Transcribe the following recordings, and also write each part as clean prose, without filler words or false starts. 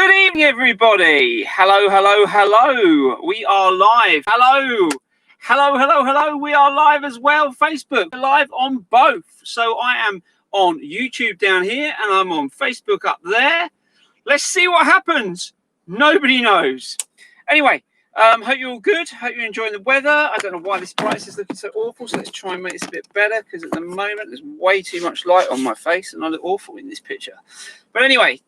Good evening, everybody. Hello, hello, hello. We are live. Hello. Hello, hello, hello. We are live as well. Facebook, live on both. So I am on YouTube down here and I'm on Facebook up there. Let's see what happens. Nobody knows. Anyway, hope you're all good. Hope you're enjoying the weather. I don't know why this brightness is looking so awful. So let's try and make this a bit better because at the moment there's way too much light on my face and I look awful in this picture. But anyway,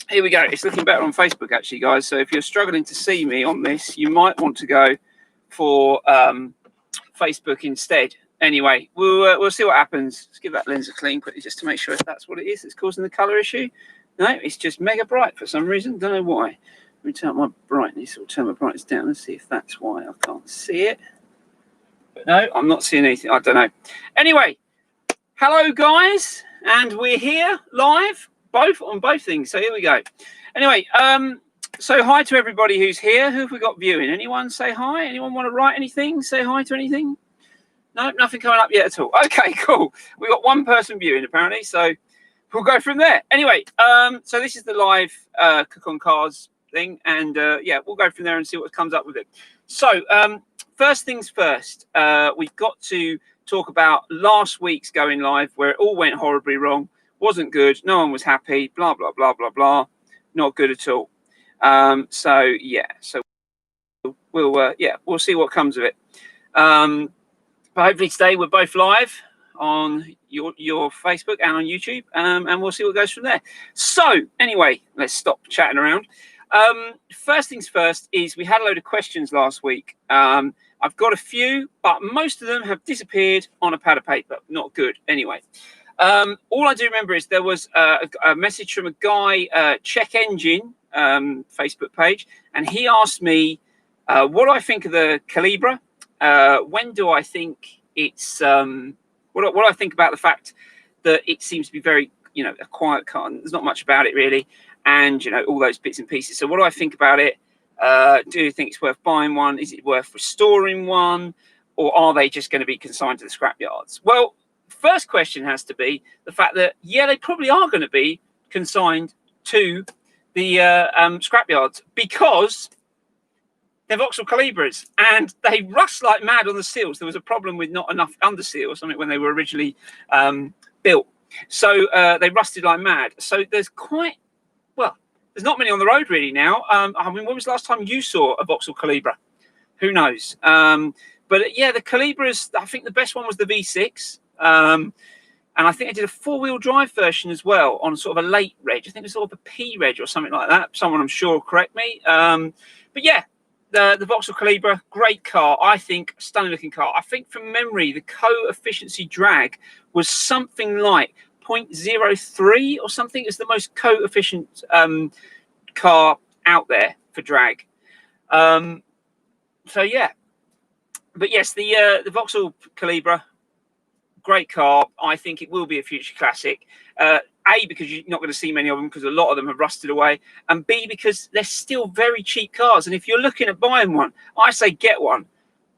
here we go. It's looking better on Facebook, actually, guys. So if you're struggling to see me on this, you might want to go for Facebook instead. Anyway, we'll see what happens. Let's give that lens a clean quickly just to make sure if that's what it is that's causing the colour issue. No, it's just mega bright for some reason. Don't know why. Let me turn up my brightness or turn my brightness down and see if that's why I can't see it. But no, I'm not seeing anything. I don't know. Anyway, hello, guys. And we're here live. On both things. So here we go. Anyway, so hi to everybody who's here. Who have we got viewing? Anyone say hi? Anyone want to write anything? Say hi to anything? No, nothing coming up yet at all. Okay, cool. We got one person viewing apparently, so we'll go from there. Anyway, so this is the live Cook on Cars thing, and yeah, we'll go from there and see what comes up with it. So first things first, we've got to talk about last week's going live where it all went horribly wrong. Wasn't good. No one was happy. Blah, blah, blah, blah, blah. Not good at all. So, yeah. So, we'll see what comes of it. But hopefully today we're both live on your Facebook and on YouTube. And we'll see what goes from there. So, anyway, let's stop chatting around. First things first is we had a load of questions last week. I've got a few, but most of them have disappeared on a pad of paper. Not good. Anyway. All I do remember is there was a message from a guy, Check Engine Facebook page, and he asked me what do I think of the Calibra? When do I think it's what do I think about the fact that it seems to be very, a quiet car? There's not much about it really, and all those bits and pieces. So what do I think about it? Do you think it's worth buying one? Is it worth restoring one, or are they just going to be consigned to the scrapyards? Well, first question has to be the fact that, yeah, they probably are going to be consigned to the scrapyards because they're Vauxhall Calibras and they rust like mad on the seals. There was a problem with not enough underseal or something when they were originally built. So they rusted like mad. So there's there's not many on the road really now. I mean, when was the last time you saw a Vauxhall Calibra? Who knows? But yeah, the Calibras, I think the best one was the V6. And I think I did a four-wheel drive version as well on sort of a late reg. I think it was sort of a P reg or something like that. Someone I'm sure will correct me. But yeah, the Vauxhall Calibra, great car. I think stunning looking car. I think from memory, the co-efficiency drag was something like 0.03 or something. It's the most co-efficient car out there for drag. So yeah, but yes, the Vauxhall Calibra, great car. I think it will be a future classic. A, because you're not going to see many of them because a lot of them have rusted away. And B, because they're still very cheap cars. And if you're looking at buying one, I say get one.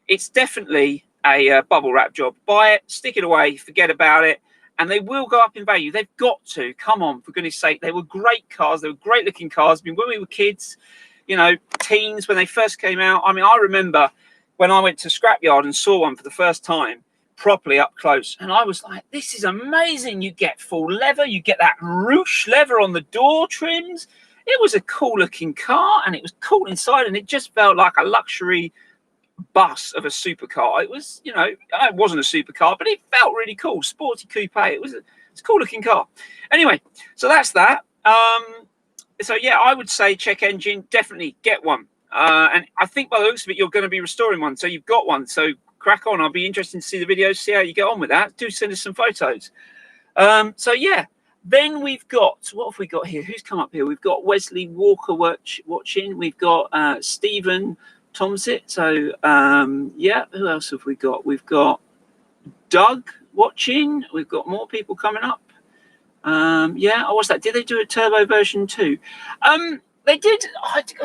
It's definitely a bubble wrap job. Buy it, stick it away, forget about it. And they will go up in value. They've got to. Come on, for goodness sake. They were great cars. They were great looking cars. I mean, when we were kids, teens, when they first came out. I mean, I remember when I went to Scrapyard and saw one for the first time, properly up close, and I was like, this is amazing. You get full leather, you get that ruche leather on the door trims. It was a cool looking car and it was cool inside, and it just felt like a luxury bus of a supercar. It was, it wasn't a supercar, but it felt really cool. Sporty coupe. It's a cool looking car. Anyway, so that's that. So yeah, I would say Check Engine, definitely get one. And I think by the looks of it, you're going to be restoring one, so you've got one. So crack on. I'll be interested to see the videos, see how you get on with that. Do send us some photos. So yeah, then we've got, what have we got here? Who's come up here? We've got Wesley Walker watching. We've got Stephen Tomsit. So yeah, who else have we got? We've got Doug watching. We've got more people coming up. Yeah, what's that? Did they do a turbo version too? They did.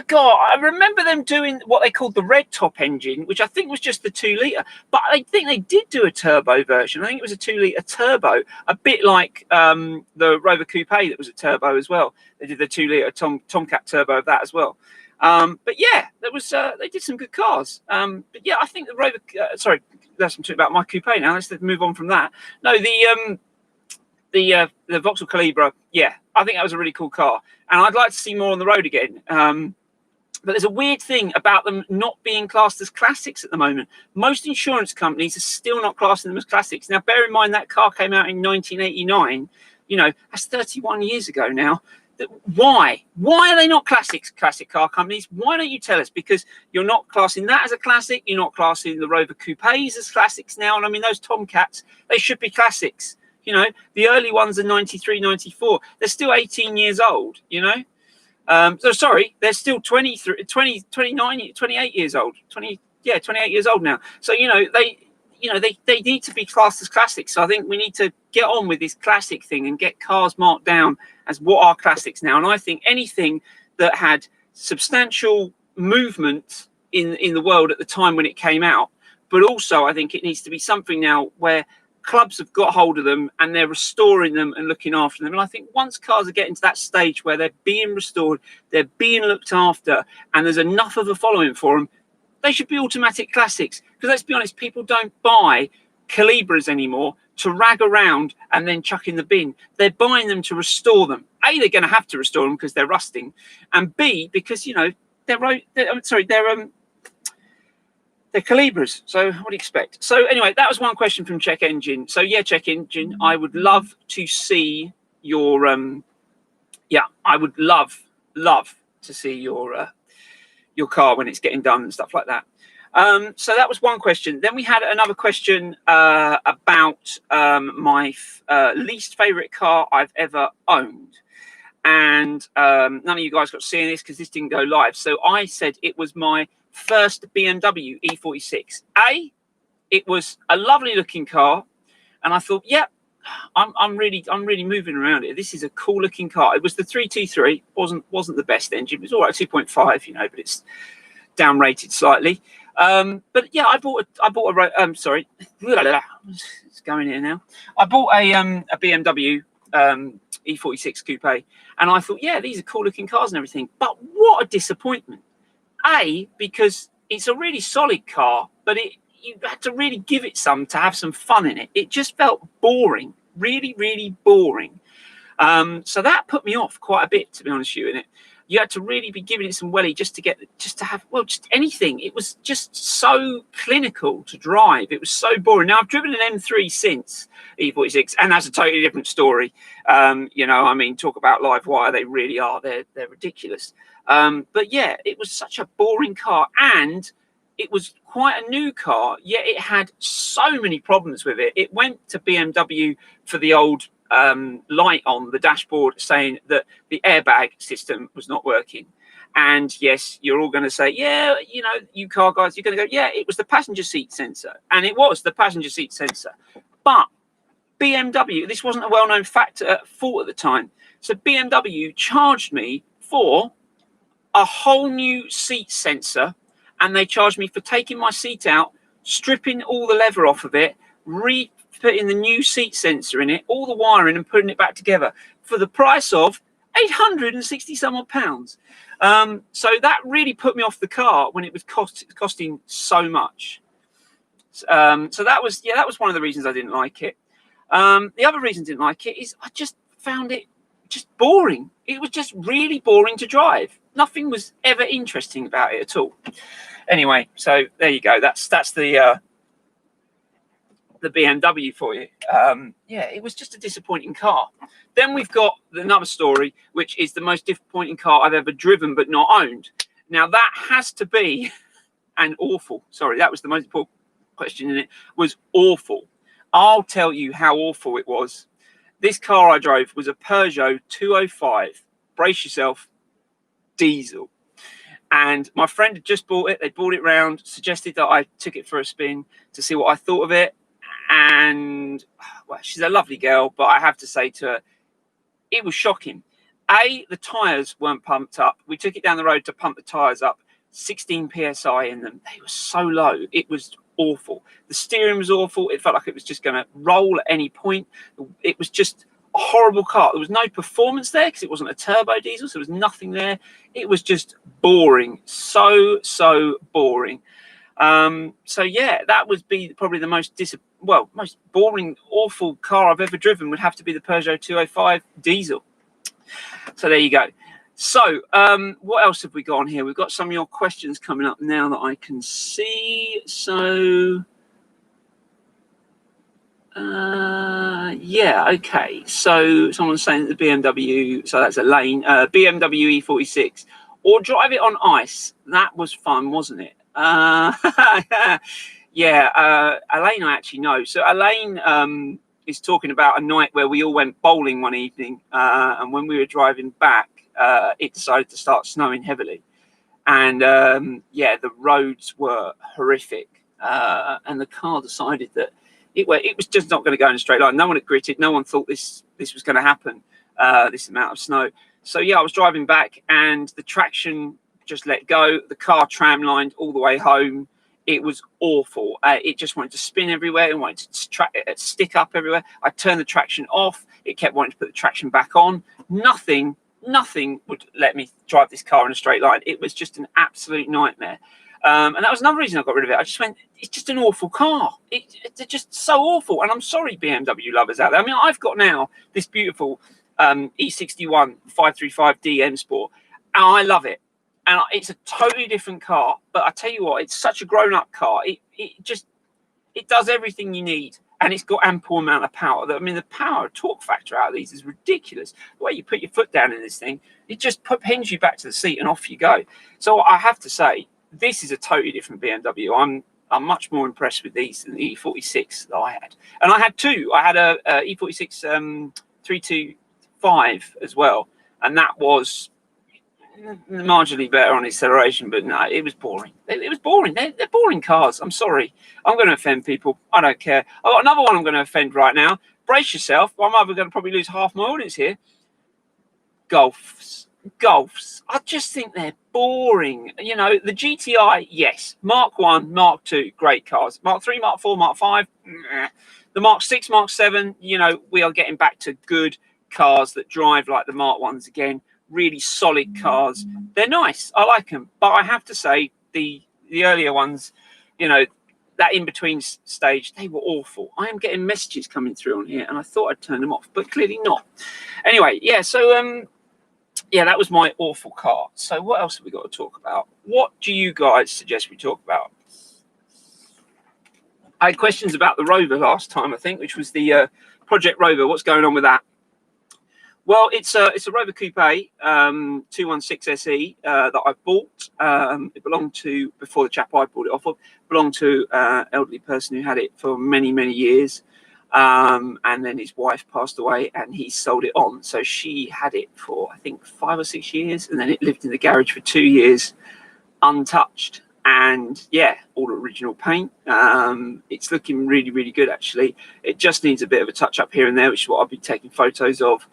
God, I remember them doing what they called the red top engine, which I think was just the 2 litre. But I think they did do a turbo version. I think it was a 2 litre turbo, a bit like the Rover Coupe that was a turbo as well. They did the 2 litre Tomcat turbo of that as well. But yeah, there was they did some good cars. But yeah, I think the Rover. Sorry, that's I'm talking about my coupe now. Let's move on from that. No, the Vauxhall Calibra, yeah, I think that was a really cool car, and I'd like to see more on the road again. But there's a weird thing about them not being classed as classics at the moment. Most insurance companies are still not classing them as classics. Now, bear in mind that car came out in 1989. You know, that's 31 years ago now. Why? Why are they not classic car companies? Why don't you tell us? Because you're not classing that as a classic. You're not classing the Rover Coupes as classics now. And I mean, those Tomcats, they should be classics. You know, the early ones are 93, 94. They're still 18 years old, you know. So sorry, they're still 23, 20, 29, 28 years old. 28 years old now. So, you know, they need to be classed as classics. So I think we need to get on with this classic thing and get cars marked down as what are classics now. And I think anything that had substantial movement in the world at the time when it came out, but also I think it needs to be something now where clubs have got hold of them and they're restoring them and looking after them. And I think once cars are getting to that stage where they're being restored, they're being looked after, and there's enough of a following for them, they should be automatic classics. Because let's be honest, people don't buy Calibras anymore to rag around and then chuck in the bin. They're buying them to restore them. A, they're going to have to restore them because they're rusting, and B, because, you know, they're Calibras, so what do you expect? So anyway, that was one question from Check Engine. So yeah, Check Engine, I would love to see your I would love to see your car when it's getting done and stuff like that. So that was one question. Then we had another question about my least favorite car I've ever owned. And none of you guys got to see this because this didn't go live. So I said it was my first BMW E46. It was a lovely looking car, and I thought, yeah, I'm really moving around it. This is a cool looking car. It was the 323. wasn't the best engine. It was all right, 2.5, you know, but it's down rated slightly. But yeah, I bought a sorry, it's going here now. I bought a BMW E46 coupe, and I thought, yeah, these are cool looking cars and everything. But what a disappointment. Because it's a really solid car, but you had to really give it some to have some fun in it. It just felt boring, really, really boring. So that put me off quite a bit, to be honest with you, in it. You had to really be giving it some welly just to have anything. It was just so clinical to drive. It was so boring. Now I've driven an M3 since E46, and that's a totally different story. You know, I mean, talk about live wire. They really are. They're ridiculous. But yeah, it was such a boring car, and it was quite a new car, yet it had so many problems with it. It went to BMW for the old light on the dashboard saying that the airbag system was not working. And yes, you're all going to say, yeah, you know, you car guys, you're going to go, yeah, it was the passenger seat sensor. And it was the passenger seat sensor. But BMW, this wasn't a well-known fault at the time. So BMW charged me for a whole new seat sensor, and they charged me for taking my seat out, stripping all the leather off of it, putting the new seat sensor in it, all the wiring, and putting it back together for the price of 860 some odd pounds. So that really put me off the car when it was costing so much. So that was one of the reasons I didn't like it. The other reason I didn't like it is I just found it just boring. It was just really boring to drive. Nothing was ever interesting about it at all. Anyway, so there you go. That's the BMW for you. Yeah, it was just a disappointing car. Then we've got another story, which is the most disappointing car I've ever driven but not owned. Now that has to be an awful. Sorry, that was the most important question in it. Was awful. I'll tell you how awful it was. This car I drove was a Peugeot 205. Brace yourself, diesel. And my friend had just bought it. They brought it round, suggested that I took it for a spin to see what I thought of it. And well, she's a lovely girl, but I have to say to her, it was shocking. The tyres weren't pumped up. We took it down the road to pump the tyres up. 16 psi in them. They were so low. It was awful. The steering was awful. It felt like it was just going to roll at any point. It was just a horrible car. There was no performance there because it wasn't a turbo diesel, so there was nothing there. It was just boring. So boring. So yeah, that would be probably the most most boring, awful car I've ever driven. Would have to be the Peugeot 205 diesel. So there you go. So what else have we got on here? We've got some of your questions coming up now that I can see. So yeah, okay. So someone's saying that the BMW, so that's Elaine, BMW E46, or drive it on ice. That was fun, wasn't it? Yeah, Elaine, I actually know. So Elaine is talking about a night where we all went bowling one evening, and when we were driving back, it decided to start snowing heavily, and yeah, the roads were horrific, and the car decided that it was just not going to go in a straight line. No one had gritted. No one thought this was going to happen. This amount of snow. So yeah, I was driving back, and the traction just let go. The car tram-lined all the way home. It was awful. It just wanted to spin everywhere. It wanted to stick up everywhere. I turned the traction off. It kept wanting to put the traction back on. Nothing would let me drive this car in a straight line. It was just an absolute nightmare. And that was another reason I got rid of it. I just went, it's just an awful car. They're just so awful. And I'm sorry, BMW lovers out there. I mean, I've got now this beautiful E61 535D M Sport, and I love it. And it's a totally different car. But I tell you what, it's such a grown-up car. It does everything you need. And it's got ample amount of power. I mean, the power torque factor out of these is ridiculous. The way you put your foot down in this thing, it just pins you back to the seat and off you go. So I have to say, this is a totally different BMW. I'm much more impressed with these than the E46 that I had. And I had two. I had a E46 325 as well. And that was marginally better on acceleration, but no, it was boring. It was boring. They're boring cars. I'm sorry. I'm going to offend people. I don't care. I've got another one I'm going to offend right now. Brace yourself. I'm either going to probably lose half my audience here. Golfs. I just think they're boring. You know, the GTI, yes. Mark 1, Mark 2, great cars. Mark 3, Mark 4, Mark 5, the Mark 6, Mark 7, you know, we are getting back to good cars that drive like the Mark 1s again. Really solid cars. They're nice. I like them. But I have to say, the earlier ones, you know, that in-between stage, they were awful. I am getting messages coming through on here, and I thought I'd turn them off, but clearly not. Anyway, yeah, so yeah, that was my awful car. So what else have we got to talk about? What do you guys suggest we talk about? I had questions about the Rover last time, I think, which was the Project Rover. What's going on with that? Well, it's a Rover Coupe 216 SE that I bought. It belonged to, before the chap I bought it off of, belonged to an elderly person who had it for many years. And then his wife passed away and he sold it on. So she had it for, I think, 5 or 6 years. And then it lived in the garage for 2 years untouched. And yeah, all original paint. It's looking really good, actually. It just needs a bit of a touch up here and there, which is what I'll be taking photos of.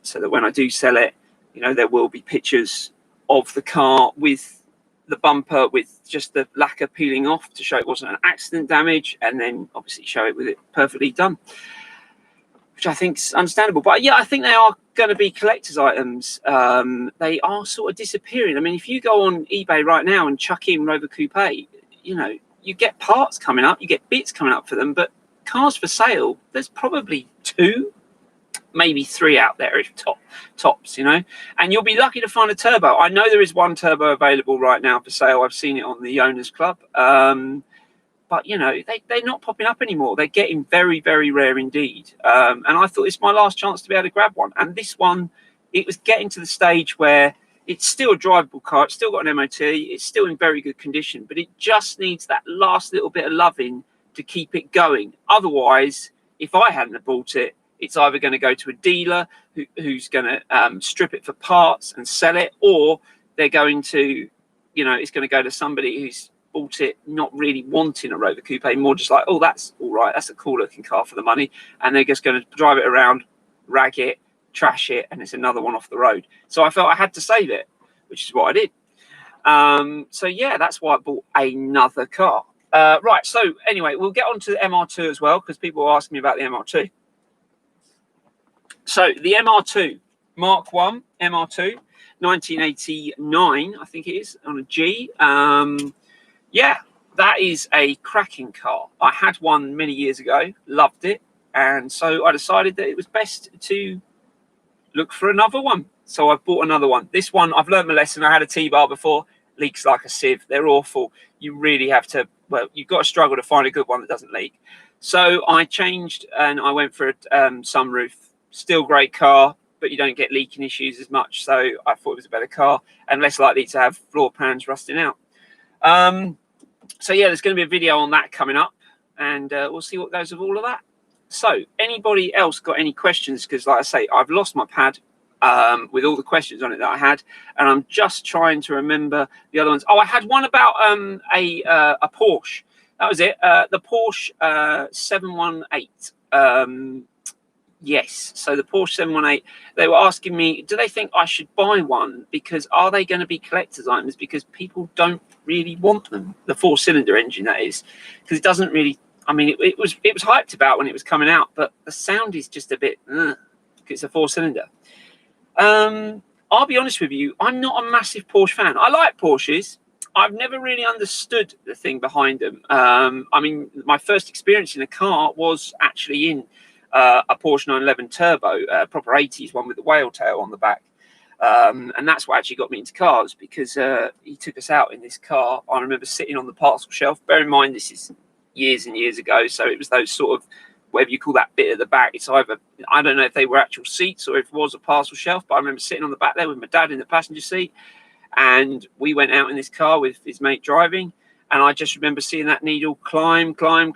So that when I do sell it, you know, there will be pictures of the car with the bumper with just the lacquer peeling off to show it wasn't an accident damage, and then obviously show it with it perfectly done, which I think is understandable. But yeah, I think they are going to be collector's items. They are sort of disappearing. I mean, if you go on eBay right now and chuck in Rover Coupe, you know, you get parts coming up, you get bits coming up for them, but cars for sale, there's probably 2, maybe 3 out there if tops, you know, and you'll be lucky to find a turbo. I know there is one turbo available right now for sale. I've seen it on the Owners Club, but you know, they're not popping up anymore. They're getting very rare indeed, and I thought it's my last chance to be able to grab one. And this one, it was getting to the stage where it's still a drivable car. It's still got an MOT. It's still in very good condition, but it just needs that last little bit of loving to keep it going. Otherwise, if I hadn't have bought it, it's either going to go to a dealer who's going to strip it for parts and sell it, or they're going to, you know, it's going to go to somebody who's bought it not really wanting a Rover Coupe, more just like, oh, that's all right, that's a cool looking car for the money, and they're just going to drive it around, rag it, trash it, and it's another one off the road. So I felt I had to save it, which is what I did. So yeah, that's why I bought another car. Right, so anyway, we'll get on to the MR2 as well, because people are asking me about the MR2. So the MR2, Mark 1 MR2, 1989, I think it is, on a G. Yeah, that is a cracking car. I had one many years ago, loved it, and so I decided that it was best to look for another one. So I bought another one. This one, I've learned my lesson. I had a T-bar before, leaks like a sieve. They're awful. You really have to, well, you've got to struggle to find a good one that doesn't leak. So I changed and I went for a sunroof. Still great car, but you don't get leaking issues as much. So I thought it was a better car and less likely to have floor pans rusting out. So yeah, there's going to be a video on that coming up, and we'll see what goes with all of that. So anybody else got any questions? Because like I say, I've lost my pad with all the questions on it that I had, and I'm just trying to remember the other ones. Oh, I had one about a Porsche. That was it. The Porsche 718. Yes, so the Porsche 718, they were asking me, do they think I should buy one? Because are they going to be collector's items? Because people don't really want them. The 4-cylinder engine, that is. Because it doesn't really, I mean, it was hyped about when it was coming out, but the sound is just a bit, it's a 4-cylinder. I'll be honest with you, I'm not a massive Porsche fan. I like Porsches. I've never really understood the thing behind them. I mean, my first experience in a car was actually in a Porsche 911 Turbo, proper 80s one with the whale tail on the back. And that's what actually got me into cars, because he took us out in this car. I remember sitting on the parcel shelf. Bear in mind, this is years and years ago. So it was those sort of, whatever you call that bit at the back. It's either, I don't know if they were actual seats or if it was a parcel shelf, but I remember sitting on the back there with my dad in the passenger seat. And we went out in this car with his mate driving. And I just remember seeing that needle climb, and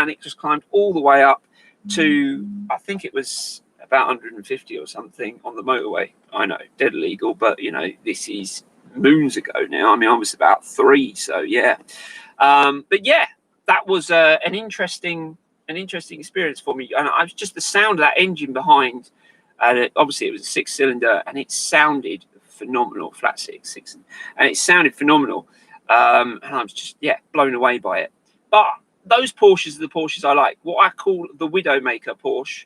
it just climbed all the way up to, I think it was about 150 or something on the motorway. I know, dead illegal, but you know, this is moons ago now. I mean, I was about 3, so yeah. But yeah, that was an interesting experience for me. And I was just the sound of that engine behind, and obviously it was a 6-cylinder, and it sounded phenomenal, flat six, and it sounded phenomenal. And I was just, yeah, blown away by it. But those Porsches are the Porsches I like. What I call the Widowmaker Porsche,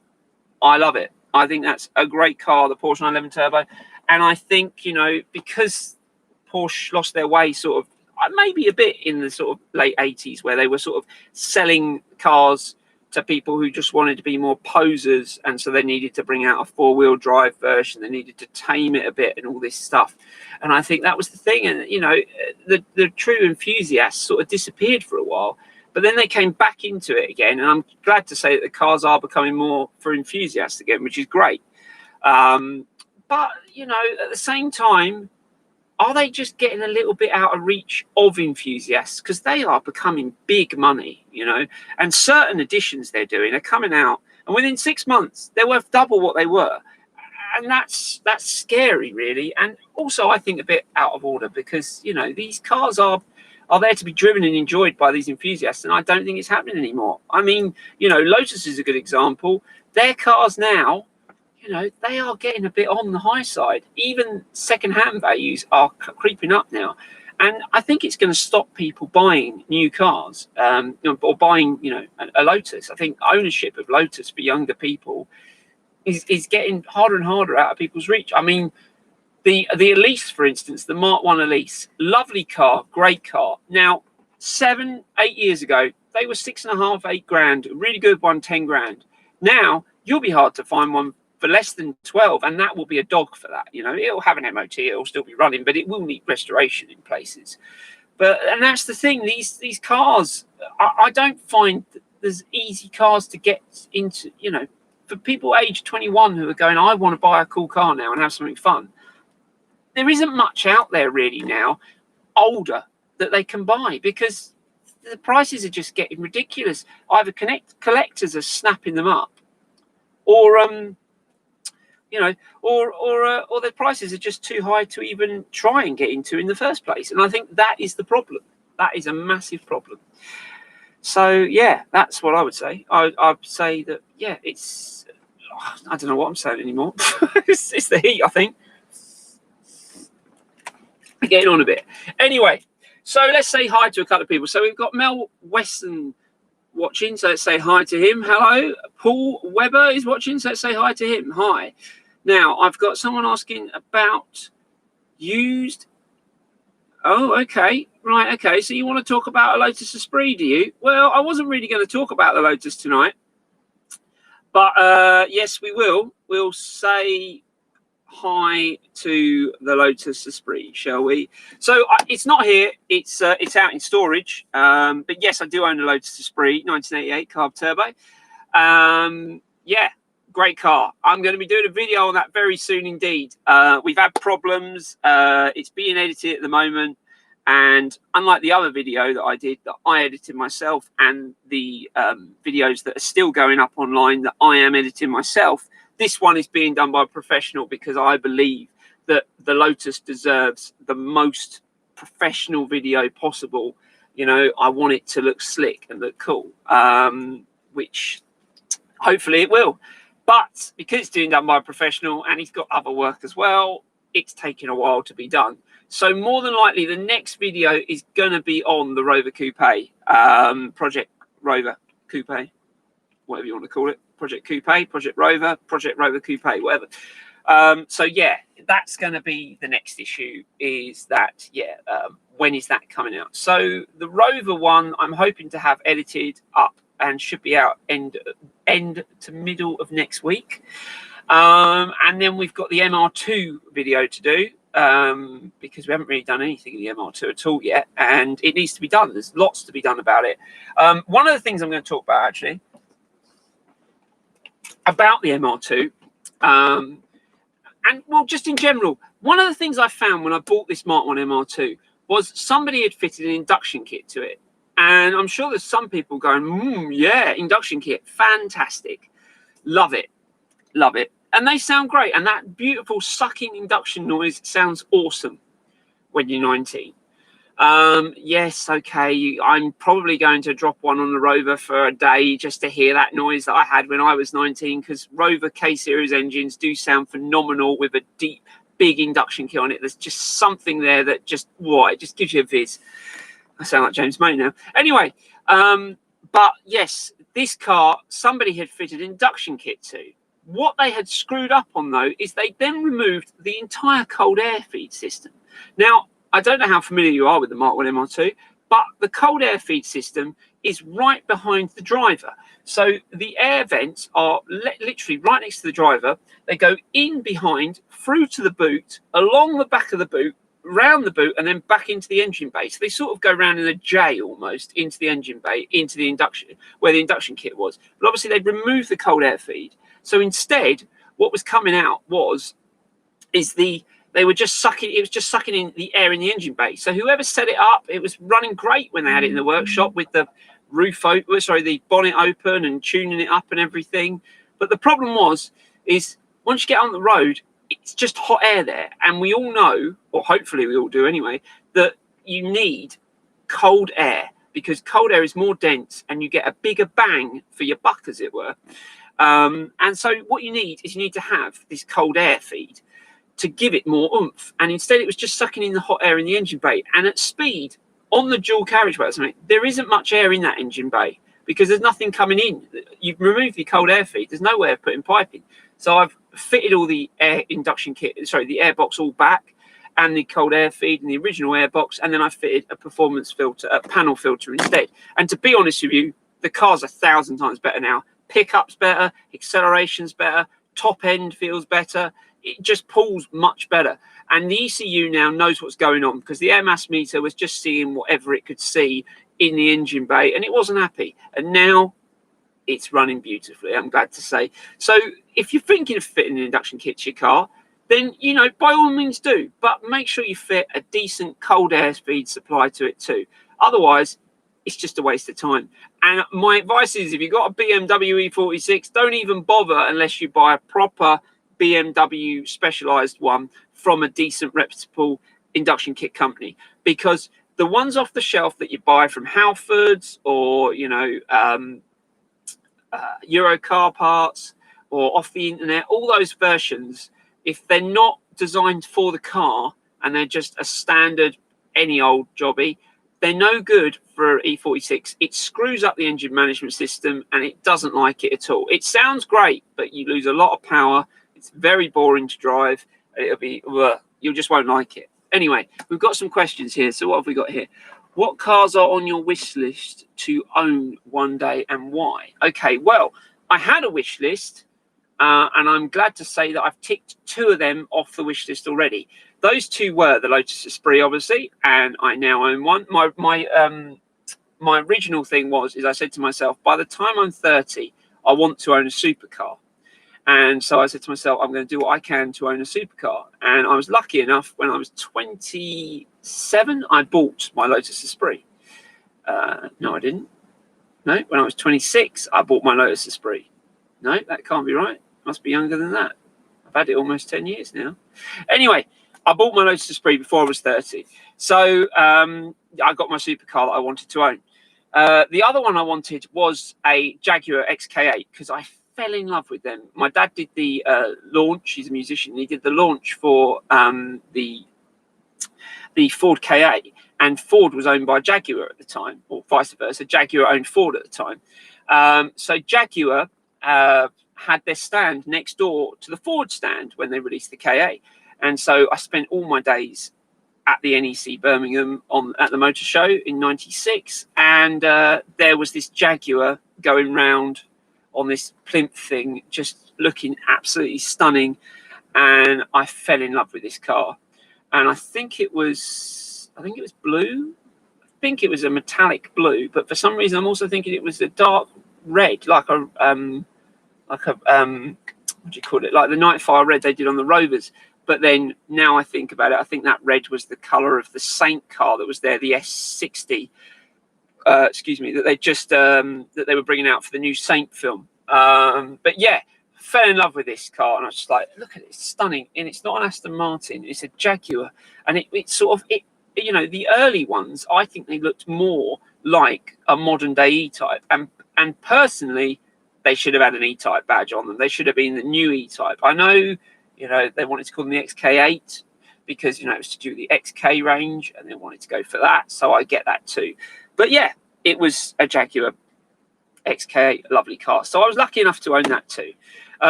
I love it. I think that's a great car, the Porsche 911 Turbo. And I think, you know, because Porsche lost their way sort of, maybe a bit in the sort of late 80s, where they were sort of selling cars to people who just wanted to be more posers, and so they needed to bring out a 4-wheel drive version. They needed to tame it a bit and all this stuff. And I think that was the thing. And you know, the true enthusiasts sort of disappeared for a while, but then they came back into it again. And I'm glad to say that the cars are becoming more for enthusiasts again, which is great. But you know, at the same time, are they just getting a little bit out of reach of enthusiasts? Because they are becoming big money, you know, and certain editions they're doing are coming out, and within 6 months they're worth double what they were. And that's scary, really. And also I think a bit out of order, because, you know, these cars are there to be driven and enjoyed by these enthusiasts, and I don't think it's happening anymore. I mean, you know, Lotus is a good example. Their cars now, you know, they are getting a bit on the high side. Even second-hand values are creeping up now. And I think it's going to stop people buying new cars, or buying, you know, a Lotus. I think ownership of Lotus for younger people is getting harder and harder out of people's reach. I mean, the Elise, for instance, the Mark 1 Elise, lovely car, great car. Now, 7-8 years ago, they were 6.5, 8 grand, a really good one, 10 grand. Now, you'll be hard to find one for less than 12, and that will be a dog for that. You know, it'll have an MOT, it'll still be running, but it will need restoration in places. And that's the thing, these cars, I don't find that there's easy cars to get into. You know, for people aged 21 who are going, I want to buy a cool car now and have something fun, there isn't much out there really now older that they can buy, because the prices are just getting ridiculous. Either collectors are snapping them up, or you know, or their prices are just too high to even try and get into in the first place. And I think that is the problem. That is a massive problem. So yeah, that's what I would say. I'd say that, yeah, I don't know what I'm saying anymore. It's the heat, I think. Getting on a bit. Anyway, so let's say hi to a couple of people. So we've got Mel Weston watching, so let's say hi to him. Hello. Paul Webber is watching, so let's say hi to him. Hi. Now, I've got someone asking about used. Oh, okay. Right, okay. So you want to talk about a Lotus Esprit, do you? Well, I wasn't really going to talk about the Lotus tonight. But yes, we will. We'll say hi to the Lotus Esprit, shall we? So it's not here. It's out in storage. But yes, I do own a Lotus Esprit 1988 carb turbo. Yeah, great car. I'm going to be doing a video on that very soon indeed. We've had problems. It's being edited at the moment. And unlike the other video that I did, that I edited myself, and the videos that are still going up online that I am editing myself, this one is being done by a professional because I believe that the Lotus deserves the most professional video possible. You know, I want it to look slick and look cool, which hopefully it will. But because it's being done by a professional and he's got other work as well, it's taking a while to be done. So more than likely, the next video is going to be on the Rover Coupe, Project Rover Coupe, whatever you want to call it. Project Coupe, Project Rover Coupe, whatever. So yeah, that's going to be the next issue. Is that when is that coming out? So the Rover one, I'm hoping to have edited up and should be out end to middle of next week. And then we've got the MR2 video to do. Because we haven't really done anything in the MR2 at all yet, and it needs to be done. There's lots to be done about it. One of the things I'm going to talk about actually about the MR2, and well, just in general, one of the things I found when I bought this Mark 1 MR2 was somebody had fitted an induction kit to it, and I'm sure there's some people going, yeah, induction kit, fantastic, love it, love it. And they sound great. And that beautiful sucking induction noise sounds awesome when you're 19. Yes, okay. I'm probably going to drop one on the Rover for a day just to hear that noise that I had when I was 19, because Rover K-Series engines do sound phenomenal with a deep, big induction kit on it. There's just something there that just, it just gives you a viz. I sound like James May now. Anyway, but yes, this car, somebody had fitted induction kit to. What they had screwed up on, though, is they then removed the entire cold air feed system. Now, I don't know how familiar you are with the Mark 1 MR2, but the cold air feed system is right behind the driver. So the air vents are literally right next to the driver. They go in behind, through to the boot, along the back of the boot, round the boot, and then back into the engine bay. So they sort of go round in a J almost into the engine bay, into the induction, where the induction kit was. But obviously they'd removed the cold air feed. So instead, what was coming out they were just sucking. It was just sucking in the air in the engine bay. So whoever set it up, it was running great when they had it in the workshop with the the bonnet open and tuning it up and everything. But the problem is once you get on the road, it's just hot air there, and we all know, or hopefully we all do anyway, that you need cold air because cold air is more dense and you get a bigger bang for your buck, as it were. And so what you need to have this cold air feed to give it more oomph. And instead it was just sucking in the hot air in the engine bay. And at speed, on the dual carriageway or something, there isn't much air in that engine bay because there's nothing coming in. You've removed the cold air feed. There's no way of putting piping. So I've fitted all the air induction kit, the air box all back, and the cold air feed and the original air box. And then I fitted a performance filter, a panel filter instead. And to be honest with you, the car's 1,000 times better now. Pickup's better, acceleration's better, top end feels better. It just pulls much better. And the ECU now knows what's going on because the air mass meter was just seeing whatever it could see in the engine bay and it wasn't happy. And now it's running beautifully, I'm glad to say. So if you're thinking of fitting an induction kit to your car, then, by all means do. But make sure you fit a decent cold air feed supply to it too. Otherwise, it's just a waste of time. And my advice is if you've got a BMW E46, don't even bother unless you buy a proper BMW specialized one from a decent reputable induction kit company, because the ones off the shelf that you buy from Halfords or Euro Car Parts or off the internet, all those versions, if they're not designed for the car and they're just a standard any old jobby, they're no good for E46. It screws up the engine management system and it doesn't like it at all. It sounds great, but you lose a lot of power. It's very boring to drive. It'll be, you just won't like it. Anyway, we've got some questions here. So what have we got here? What cars are on your wish list to own one day and why? Okay, well, I had a wish list and I'm glad to say that I've ticked 2 of them off the wish list already. Those 2 were the Lotus Esprit, obviously, and I now own one. My original thing was I said to myself, by the time I'm 30, I want to own a supercar. And so I said to myself, I'm going to do what I can to own a supercar. And I was lucky enough, when I was 27, I bought my Lotus Esprit. No, I didn't. No, when I was 26, I bought my Lotus Esprit. No, that can't be right. Must be younger than that. I've had it almost 10 years now. Anyway, I bought my Lotus Esprit before I was 30. So I got my supercar that I wanted to own. The other one I wanted was a Jaguar XK8 because I fell in love with them. My dad did the launch. He's a musician. He did the launch for the Ford K8, and Ford was owned by Jaguar at the time, or vice versa. Jaguar owned Ford at the time. So Jaguar had their stand next door to the Ford stand when they released the K8. And so I spent all my days at the NEC Birmingham at the motor show in '96. And there was this Jaguar going round on this plinth thing, just looking absolutely stunning. And I fell in love with this car. And I think it was blue. I think it was a metallic blue, but for some reason I'm also thinking it was a dark red, like a what do you call it? Like the Nightfire red they did on the Rovers. But then now I think about it, I think that red was the colour of the Saint car that was there, the S60. That they just that they were bringing out for the new Saint film. But yeah, fell in love with this car, and I was just like, look at it, it's stunning. And it's not an Aston Martin, it's a Jaguar, and it's sort of you know, the early ones, I think they looked more like a modern day E-Type, and personally, they should have had an E-Type badge on them. They should have been the new E-Type. I know, you know, they wanted to call them the XK8 because, you know, it was to do the XK range, and they wanted to go for that. So I get that too. But yeah, it was a Jaguar XK8, a lovely car. So I was lucky enough to own that too.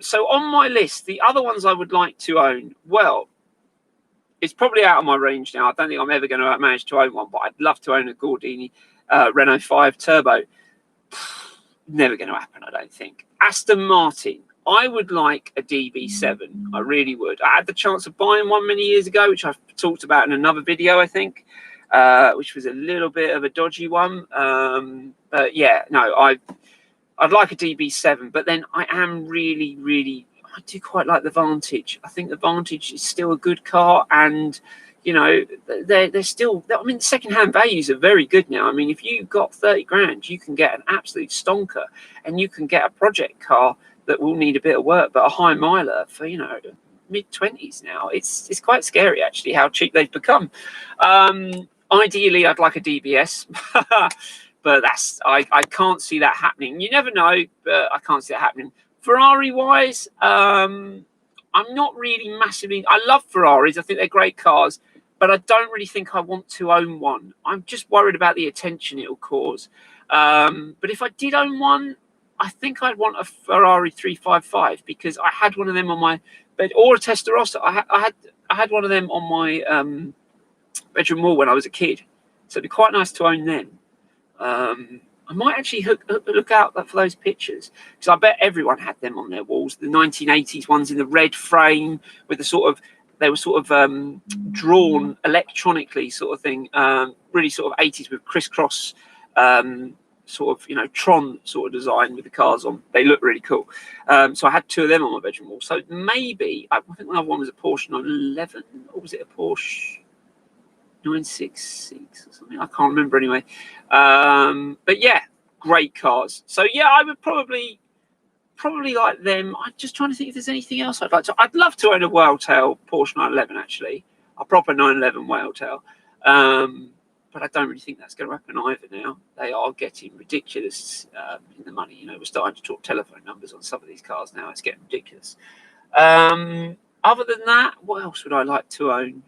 So on my list, the other ones I would like to own, well, it's probably out of my range now. I don't think I'm ever going to manage to own one, but I'd love to own a Gordini Renault 5 Turbo. Never going to happen, I don't think. Aston Martin. I would like a DB7. I really would. I had the chance of buying one many years ago, which I've talked about in another video, I think, which was a little bit of a dodgy one. But yeah, no, I'd like a DB7. But then I am really, I do quite like the Vantage. I think the Vantage is still a good car, and you know, they're still. I mean, second-hand values are very good now. I mean, if you got 30 grand, you can get an absolute stonker, and you can get a project car that will need a bit of work, but a high miler for, you know, mid-20s now. It's quite scary actually how cheap they've become. Ideally, I'd like a DBS, but I can't see that happening. You never know, but I can't see that happening. Ferrari-wise, I'm not really massively. I love Ferraris. I think they're great cars, but I don't really think I want to own one. I'm just worried about the attention it'll cause. But if I did own one, I think I'd want a Ferrari 355 because I had one of them on my bed, or a Testarossa. I had one of them on my bedroom wall when I was a kid, so it'd be quite nice to own them. I might actually look out for those pictures because I bet everyone had them on their walls. The 1980s ones in the red frame with the they were sort of drawn electronically sort of thing. Really sort of 80s with crisscross sort of, you know, Tron sort of design with the cars on. They look really cool. So I had two of them on my bedroom wall. So maybe, I think another one was a Porsche 911, or was it a Porsche 966 or something? I can't remember anyway. But yeah, great cars. So yeah, I would probably like them. I'm just trying to think if there's anything else I'd like to. I'd love to own a Whaletail Porsche 911 actually, a proper 911 Whaletail. But I don't really think that's going to happen either now. They are getting ridiculous in the money. You know, we're starting to talk telephone numbers on some of these cars now. It's getting ridiculous. Other than that, what else would I like to own?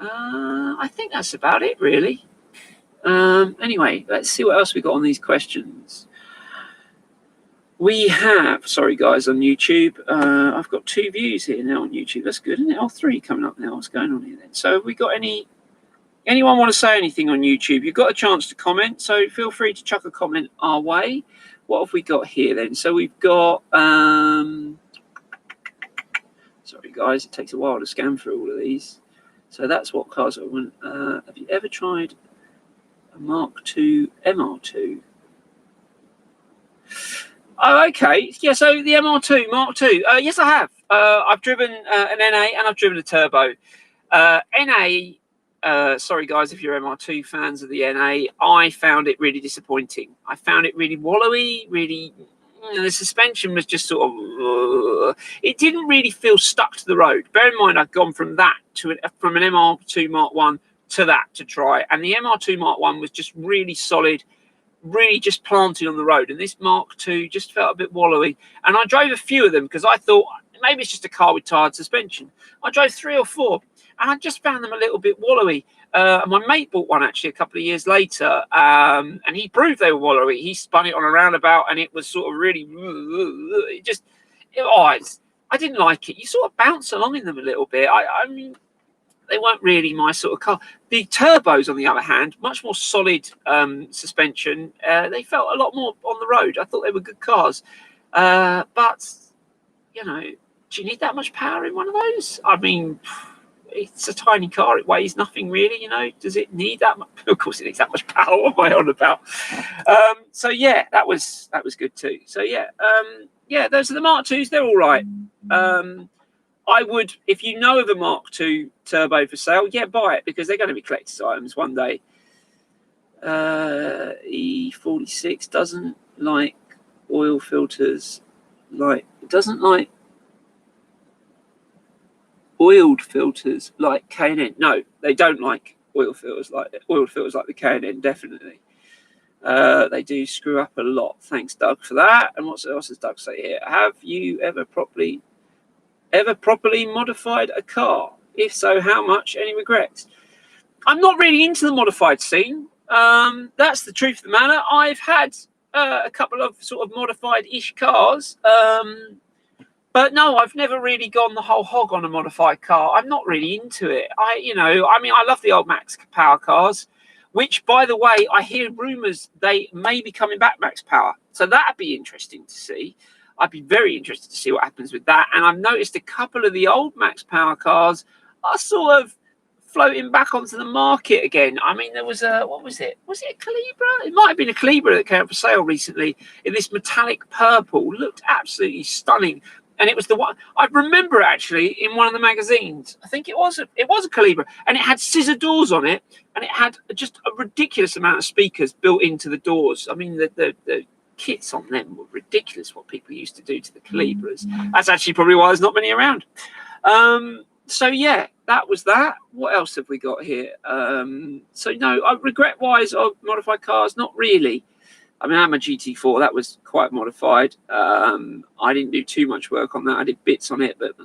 I think that's about it, really. Anyway, let's see what else we got on these questions. We have, sorry guys, on YouTube. I've got 2 views here now on YouTube. That's good, isn't it? 3 coming up now. What's going on here then? So have we got anyone want to say anything on YouTube? You've got a chance to comment, so feel free to chuck a comment our way. What have we got here then? So we've got sorry guys, it takes a while to scan through all of these. So that's what cars I want. Have you ever tried a Mark II MR2? Oh, okay. Yeah, so the MR2, Mark II. Yes, I have. I've driven an NA and I've driven a turbo. NA, sorry guys, if you're MR2 fans of the NA, I found it really disappointing. I found it really wallowy, really. The suspension was just sort of. It didn't really feel stuck to the road. Bear in mind, I've gone from that to from an MR2 Mark 1 to that to try, and the MR2 Mark 1 was just really solid. Really just planted on the road, and this Mark II just felt a bit wallowy. And I drove a few of them because I thought maybe it's just a car with tired suspension. I drove 3 or 4 and I just found them a little bit wallowy. My mate bought one actually a couple of years later, and he proved they were wallowy. He spun it on a roundabout and it was sort of really I didn't like it. You sort of bounce along in them a little bit. I mean, they weren't really my sort of car. The turbos, on the other hand, much more solid suspension. They felt a lot more on the road. I thought they were good cars. But, you know, do you need that much power in one of those? I mean, it's a tiny car. It weighs nothing really, you know. Does it need that much? Of course it needs that much power. What am I on about? So, yeah, that was good too. So, yeah, those are the Mark IIs. They're all right. I would, if you know of a Mark II turbo for sale, yeah, buy it because they're going to be collector's items one day. E46 doesn't like oil filters, doesn't like oiled filters like K&N. No, they don't like oil filters like the K&N. Definitely, they do screw up a lot. Thanks, Doug, for that. And what else does Doug say here? Have you ever properly modified a car? If so, how much? Any regrets? I'm not really into the modified scene. That's the truth of the matter. I've had a couple of sort of modified-ish cars, but no, I've never really gone the whole hog on a modified car. I'm not really into it. I love the old Max Power cars, which, by the way, I hear rumours they may be coming back Max Power. So that'd be interesting to see. I'd be very interested to see what happens with that. And I've noticed a couple of the old Max Power cars are sort of floating back onto the market again. I mean, there was what was it? Was it a Calibra? It might have been a Calibra that came up for sale recently in this metallic purple. Looked absolutely stunning. And it was the one I remember actually in one of the magazines. I think it was a Calibra, and it had scissor doors on it, and it had just a ridiculous amount of speakers built into the doors. I mean, the kits on them were ridiculous. What people used to do to the Calibras. That's actually probably why there's not many around. So yeah, that was that. What else have we got here? So no, regret wise of modified cars, not really. I mean, I'm a GT4. That was quite modified. I didn't do too much work on that. I did bits on it, but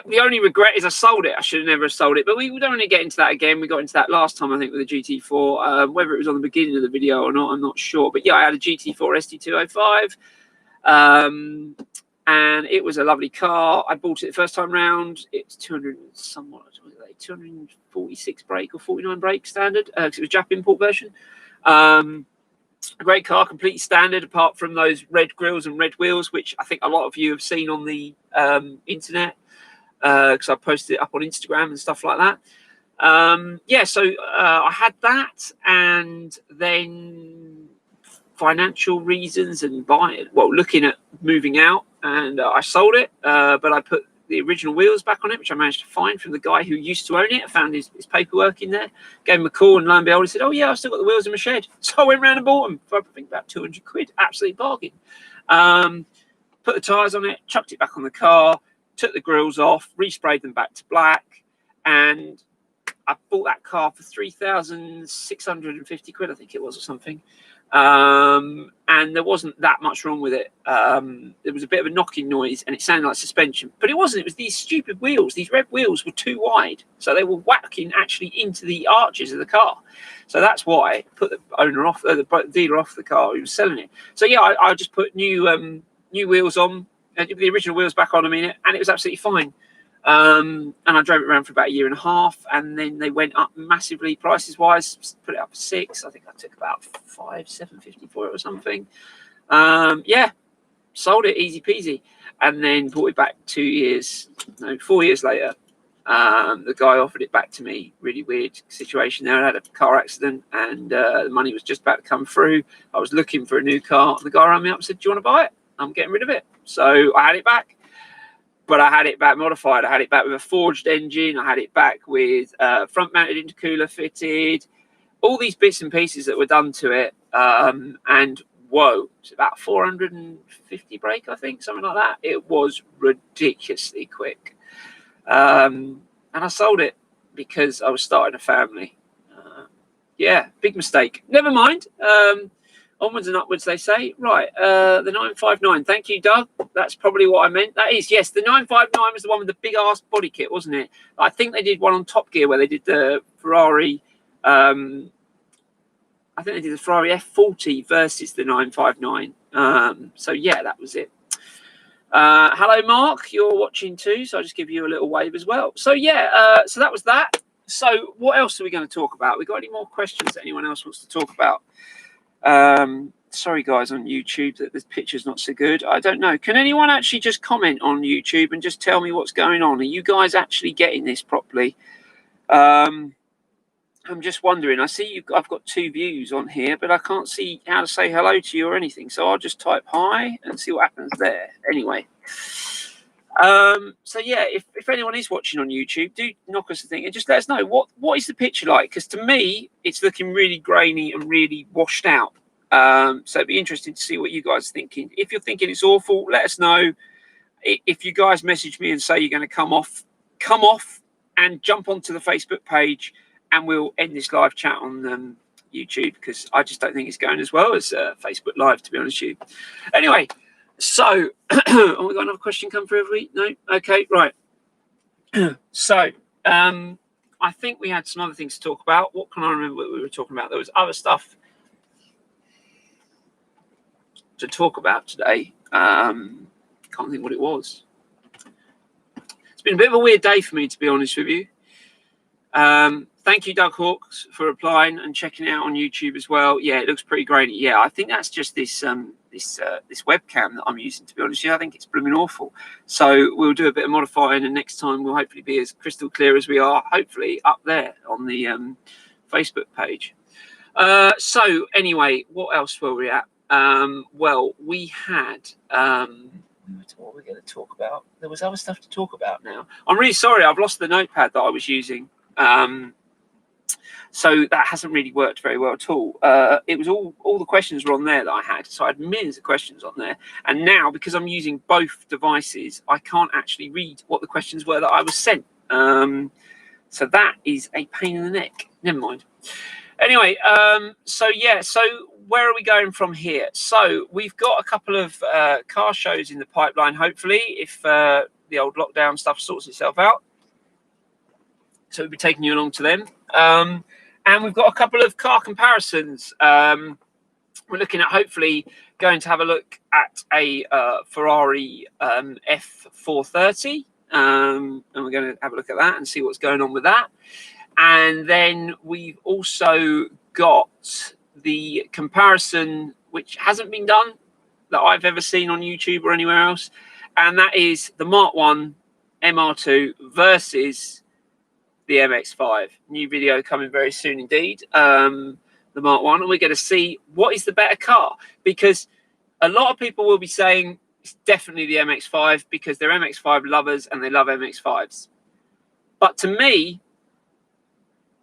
the only regret is I sold it. I should have never sold it. But we don't want to get into that again. We got into that last time, I think, with the GT4. Whether it was on the beginning of the video or not, I'm not sure. But yeah, I had a GT4 ST205. And it was a lovely car. I bought it the first time round. It's 246 brake or 49 brake standard because it was Jap import version. A great car, completely standard, apart from those red grills and red wheels, which I think a lot of you have seen on the internet because I posted it up on Instagram and stuff like that. So I had that, and then financial reasons and looking at moving out, and I sold it, but I put the original wheels back on it, which I managed to find from the guy who used to own it. I found his paperwork in there, gave him a call, and lo and behold, he said, "Oh yeah, I've still got the wheels in my shed." So I went round and bought them for I think about 200 quid. Absolute bargain. Put the tyres on it, chucked it back on the car, took the grills off, resprayed them back to black, and I bought that car for 3,650 quid, I think it was, or something. And there wasn't that much wrong with it. There was a bit of a knocking noise and it sounded like suspension, but it wasn't. It was these stupid wheels. These red wheels were too wide, so they were whacking actually into the arches of the car. So that's why I put the owner off, the dealer off the car who was selling it. So yeah, I just put new wheels on, the original wheels back on, and it was absolutely fine. And I drove it around for about a year and a half, and then they went up massively prices wise. Put it up for 6. I think I took about 750 for it or something. Yeah, sold it easy peasy, and then bought it back 4 years later. The guy offered it back to me. Really weird situation there. I had a car accident, and the money was just about to come through. I was looking for a new car. The guy rang me up and said, "Do you want to buy it? I'm getting rid of it." So I had it back. But I had it back modified. I had it back with a forged engine. I had it back with front-mounted intercooler fitted. All these bits and pieces that were done to it. And whoa, it's about 450 brake, I think, something like that. It was ridiculously quick. And I sold it because I was starting a family. Yeah, big mistake. Never mind. Onwards and upwards, they say. Right, the 959. Thank you, Doug. That's probably what I meant. That is, yes, the 959 was the one with the big ass body kit, wasn't it? I think they did one on Top Gear where they did the Ferrari. I think they did the Ferrari F40 versus the 959. So yeah, that was it. Hello, Mark. You're watching too, so I'll just give you a little wave as well. So yeah, so that was that. So what else are we going to talk about? We got any more questions that anyone else wants to talk about? Sorry guys on YouTube that this picture's not so good. I don't know. Can anyone actually just comment on YouTube and just tell me what's going on? Are you guys actually getting this properly? I'm just wondering. I see I've got 2 views on here, but I can't see how to say hello to you or anything. So I'll just type hi and see what happens there. Anyway. So yeah, if anyone is watching on YouTube, do knock us a thing and just let us know what is the picture like, because to me it's looking really grainy and really washed out. So it'd be interesting to see what you guys are thinking. If you're thinking it's awful, let us know. If you guys message me and say you're going to come off and jump onto the Facebook page, and we'll end this live chat on YouTube, because I just don't think it's going as well as Facebook Live, to be honest with you. Anyway. So, oh, we got another question come through, have we? No? Okay, right. So, I think we had some other things to talk about. What can I remember what we were talking about? There was other stuff to talk about today. Can't think what it was. It's been a bit of a weird day for me, to be honest with you. Thank you, Doug Hawks, for replying and checking it out on YouTube as well. Yeah, it looks pretty grainy. Yeah, I think that's just this this webcam that I'm using, to be honest with you. I think it's blooming awful. So we'll do a bit of modifying, and next time we'll hopefully be as crystal clear as we are, hopefully, up there on the Facebook page. So anyway, what else were we at? Well, we had... what we're going to talk about. There was other stuff to talk about now. I'm really sorry. I've lost the notepad that I was using. So that hasn't really worked very well at all. It was all the questions were on there that I had. So I had millions of questions on there. And now, because I'm using both devices, I can't actually read what the questions were that I was sent. So that is a pain in the neck. Never mind. Anyway, so yeah, so where are we going from here? So we've got a couple of car shows in the pipeline, hopefully, if the old lockdown stuff sorts itself out. So we'll be taking you along to them. And we've got a couple of car comparisons. We're looking at hopefully going to have a look at a Ferrari F430. And we're going to have a look at that and see what's going on with that. And then we've also got the comparison, which hasn't been done, that I've ever seen on YouTube or anywhere else. And that is the Mark 1 MR2 versus the MX-5. New video coming very soon indeed. The Mark 1. And we're going to see what is the better car. Because a lot of people will be saying it's definitely the MX-5 because they're MX-5 lovers and they love MX-5s. But to me,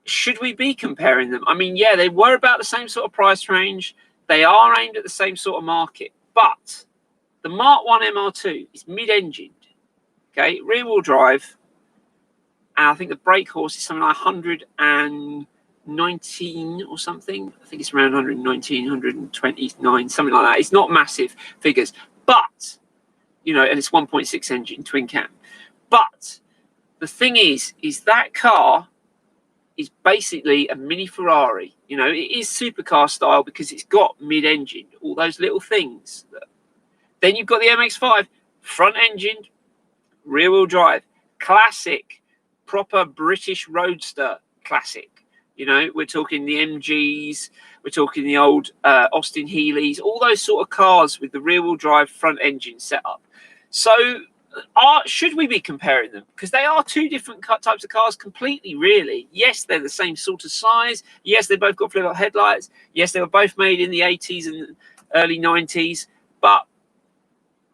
should we be comparing them? I mean, yeah, they were about the same sort of price range. They are aimed at the same sort of market. But the Mark 1 MR2 is mid-engined, okay, rear-wheel drive, And I think the brake horse is something like 119 or something. I think it's around 119, 129, something like that. It's not massive figures, but you know, and it's 1.6 engine twin cam. But the thing is that car is basically a mini Ferrari. You know, it is supercar style because it's got mid-engine, all those little things. Then you've got the MX-5, front engine, rear-wheel drive, classic, proper British roadster, classic. You know, we're talking the MGs, we're talking the old Austin Healey's, all those sort of cars with the rear-wheel drive front engine setup. So should we be comparing them? Because they are two different types of cars completely, really. Yes, they're the same sort of size. Yes, they both got flip-up headlights. Yes, they were both made in the 80s and early 90s. But,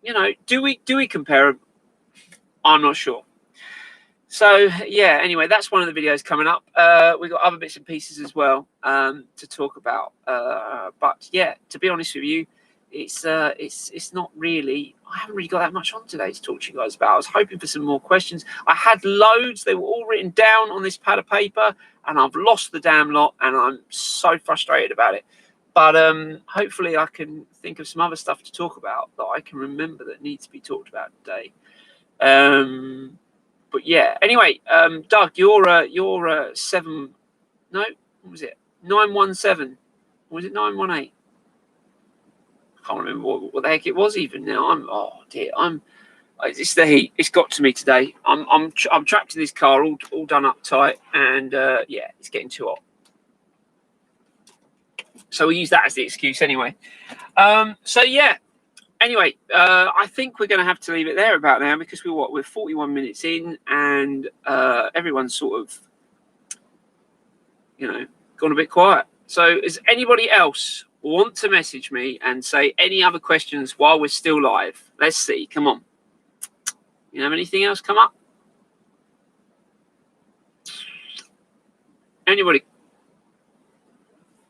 you know, do we compare them? I'm not sure. So, yeah, anyway, that's one of the videos coming up. We've got other bits and pieces as well to talk about. But, yeah, to be honest with you, it's not really, I haven't really got that much on today to talk to you guys about. I was hoping for some more questions. I had loads. They were all written down on this pad of paper, and I've lost the damn lot, and I'm so frustrated about it. But hopefully I can think of some other stuff to talk about that I can remember that needs to be talked about today. But yeah, anyway, Doug, you're 7, no, what was it? 917, or was it 918? I can't remember what the heck it was even now. It's the heat. It's got to me today. I'm trapped in this car, all done up tight, and yeah, it's getting too hot. So we use that as the excuse anyway. So yeah. Anyway, I think we're going to have to leave it there about now because we're 41 minutes in, and everyone's sort of, you know, gone a bit quiet. So does anybody else want to message me and say any other questions while we're still live? Let's see. Come on. You have anything else come up? Anybody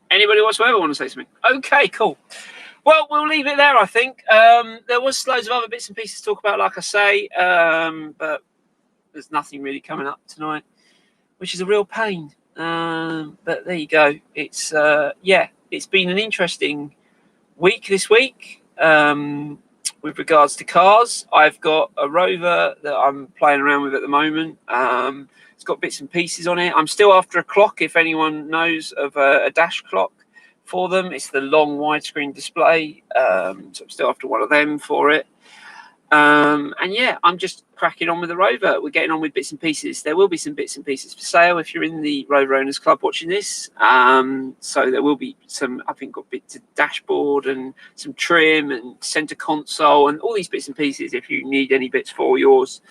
whatsoever want to say something? Okay, cool. Well, we'll leave it there, I think. There was loads of other bits and pieces to talk about, like I say, but there's nothing really coming up tonight, which is a real pain. But there you go. It's it's been an interesting week this week with regards to cars. I've got a Rover that I'm playing around with at the moment. It's got bits and pieces on it. I'm still after a clock, if anyone knows of a dash clock for them. It's the long widescreen display, so I'm still after one of them for it. And yeah, I'm just cracking on with the Rover. We're getting on with bits and pieces. There will be some bits and pieces for sale if you're in the Rover Owners Club watching this. So there will be some, I think, got bits of dashboard and some trim and center console and all these bits and pieces if you need any bits for yours.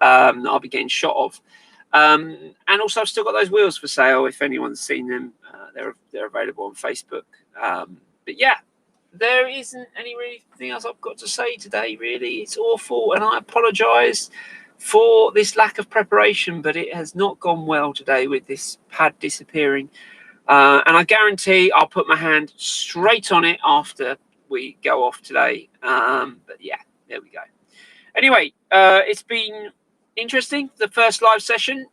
I'll be getting shot of. And also I've still got those wheels for sale if anyone's seen them. They're available on Facebook. But yeah, there isn't anything else I've got to say today, really. It's awful, and I apologise for this lack of preparation, but it has not gone well today with this pad disappearing. And I guarantee I'll put my hand straight on it after we go off today. But yeah, there we go. Anyway, it's been interesting, the first live session.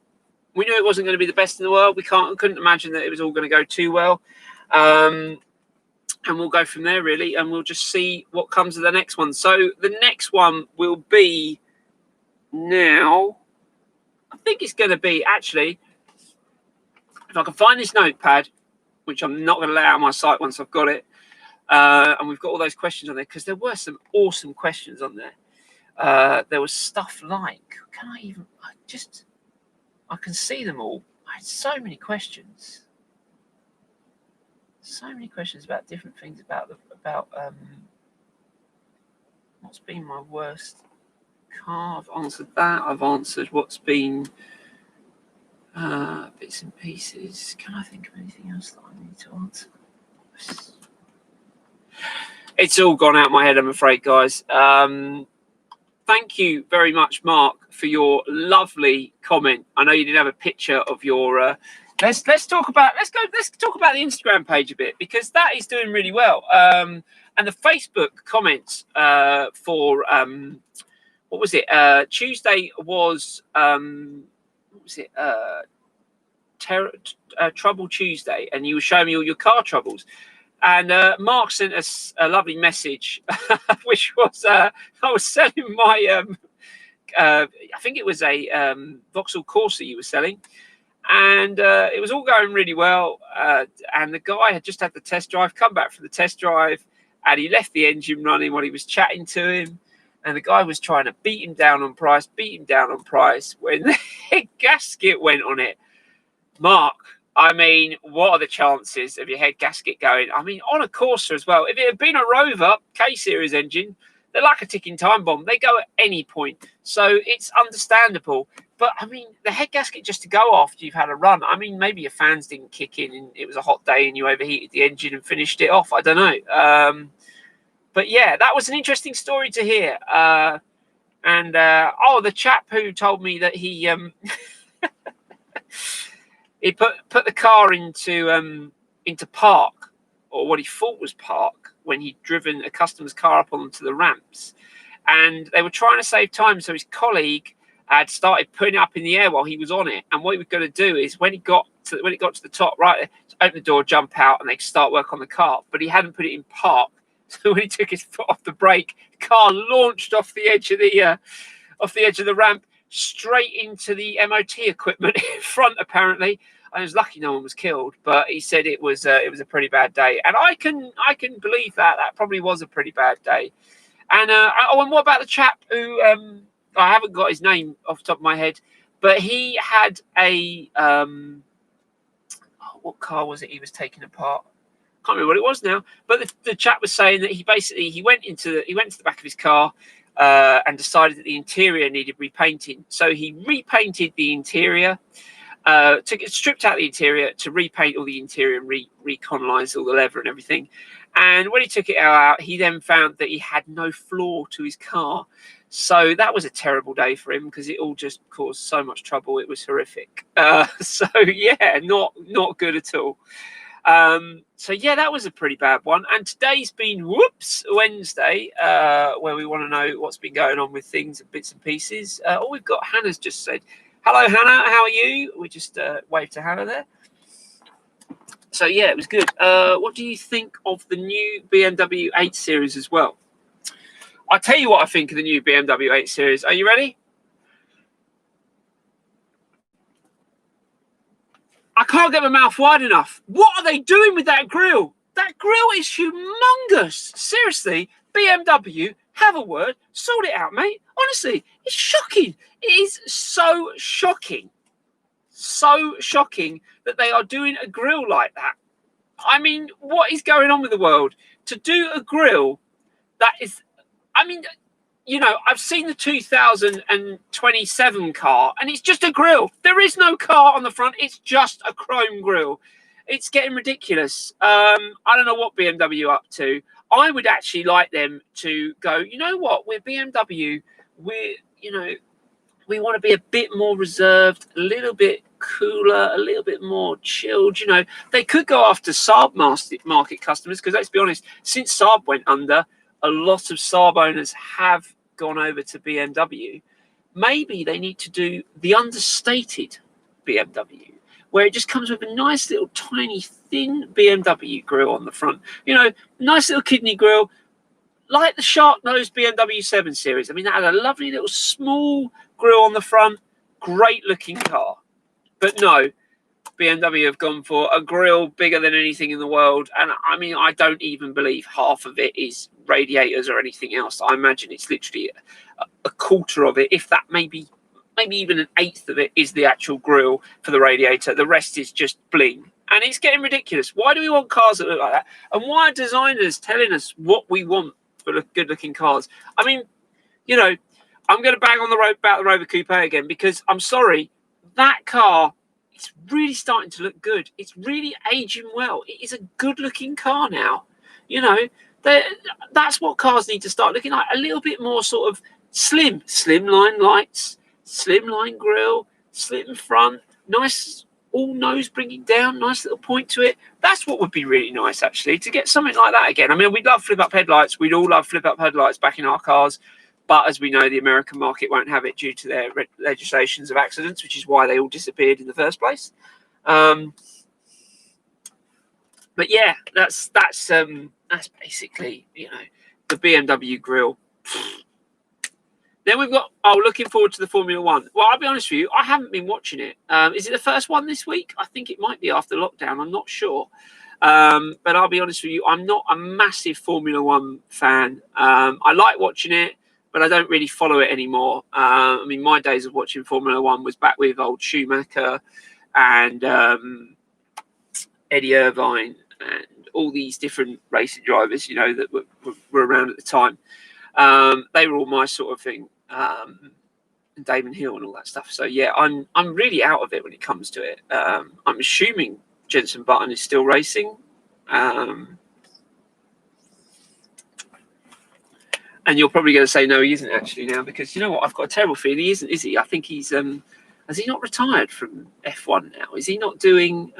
We knew it wasn't going to be the best in the world. We couldn't imagine that it was all going to go too well. And we'll go from there, really, and we'll just see what comes of the next one. So the next one will be now, I think it's going to be, actually, if I can find this notepad, which I'm not going to lay out on my site once I've got it, and we've got all those questions on there, because there were some awesome questions on there. There was stuff like, I can see them all. I had so many questions. So many questions about different things about what's been my worst car. I've answered that. I've answered what's been bits and pieces. Can I think of anything else that I need to answer? It's all gone out of my head, I'm afraid, guys. Thank you very much, Mark, for your lovely comment. I know you didn't have a picture of your. Let's talk about the Instagram page a bit, because that is doing really well. And the Facebook comments for what was it? Tuesday was was it? Trouble Tuesday, and you were showing me all your car troubles. And Mark sent us a lovely message, which was I was selling my I think it was a Vauxhall Corsa you were selling, and it was all going really well. And the guy had just had the test drive, come back from the test drive, and he left the engine running while he was chatting to him. And the guy was trying to beat him down on price. When the head gasket went on it. Mark, I mean, what are the chances of your head gasket going? I mean, on a Corsa as well. If it had been a Rover K-Series engine, they're like a ticking time bomb. They go at any point. So it's understandable. But, I mean, the head gasket just to go after you've had a run. I mean, maybe your fans didn't kick in and it was a hot day and you overheated the engine and finished it off. I don't know. But, yeah, that was an interesting story to hear. The chap who told me that he he put the car into park, or what he thought was park, when he'd driven a customer's car up onto the ramps, and they were trying to save time. So his colleague had started putting it up in the air while he was on it. And what he was going to do is when it got to the top, right, open the door, jump out, and they start work on the car. But he hadn't put it in park. So when he took his foot off the brake, the car launched off the edge of the ramp straight into the MOT equipment in front, apparently. I was lucky no one was killed, but he said it was a pretty bad day, and I can believe that probably was a pretty bad day. And and what about the chap who I haven't got his name off the top of my head, but he had a what car was it he was taking apart? Can't remember what it was now, but the chap was saying that he went to the back of his car and decided that the interior needed repainting. So he repainted the interior, stripped out the interior to repaint all the interior and recolonize all the leather and everything. And when he took it out, he then found that he had no floor to his car. So that was a terrible day for him because it all just caused so much trouble. It was horrific. So yeah, not good at all. So yeah, that was a pretty bad one. And today's been Wednesday, where we want to know what's been going on with things and bits and pieces. All we've got, Hannah's just said, hello Hannah, how are you? We just waved to Hannah there. So yeah, it was good. What do you think of the new BMW 8 Series as well? I'll tell you what I think of the new BMW 8 Series. Are you ready? I can't get my mouth wide enough. What are they doing with that grille? That grille is humongous. Seriously, BMW, have a word, sort it out, mate. Honestly, it's shocking. It is so shocking. So shocking that they are doing a grille like that. I mean, what is going on with the world? To do a grille that is, I mean, you know, I've seen the 2027 car and it's just a grille. There is no car on the front. It's just a chrome grille. It's getting ridiculous. I don't know what BMW are up to. I would actually like them to go, you know what, we're BMW. We want to be a bit more reserved, a little bit cooler, a little bit more chilled. You know, they could go after Saab market customers because let's be honest, since Saab went under, a lot of Saab owners have gone over to BMW. Maybe they need to do the understated BMW, where it just comes with a nice little tiny thin BMW grille on the front. You know, nice little kidney grille, like the shark-nosed BMW 7 Series. I mean, that had a lovely little small grille on the front, great looking car. But no, BMW have gone for a grille bigger than anything in the world. And I mean, I don't even believe half of it is radiators or anything else. I imagine it's literally a quarter of it, if that, maybe even an eighth of it is the actual grille for the radiator. The rest is just bling. And it's getting ridiculous. Why do we want cars that look like that? And why are designers telling us what we want for good-looking cars? I mean, you know, I'm going to bang on about the Rover Coupe again because I'm sorry, that car, it's really starting to look good. It's really aging well. It is a good-looking car now. You know, that's what cars need to start looking like. A little bit more sort of slimline lights, slimline grille, slim front, nice all nose bringing down, nice little point to it. That's what would be really nice, actually, to get something like that again. I mean, we'd love flip-up headlights. We'd all love flip-up headlights back in our cars. But as we know, the American market won't have it due to their legislations of accidents, which is why they all disappeared in the first place. But yeah, that's basically, the BMW grill. Then we've got, looking forward to the Formula One. Well, I'll be honest with you, I haven't been watching it. Is it the first one this week? I think it might be after lockdown. I'm not sure. But I'll be honest with you, I'm not a massive Formula One fan. I like watching it, but I don't really follow it anymore. I mean, my days of watching Formula One was back with old Schumacher and Eddie Irvine and all these different racing drivers, that were around at the time. They were all my sort of thing, and Damon Hill and all that stuff. So yeah, I'm really out of it when it comes to it. I'm assuming Jenson Button is still racing, and you're probably going to say no, he isn't actually now, because you know what? I've got a terrible feeling he isn't, is he? I think he's has he not retired from F1 now? Is he not doing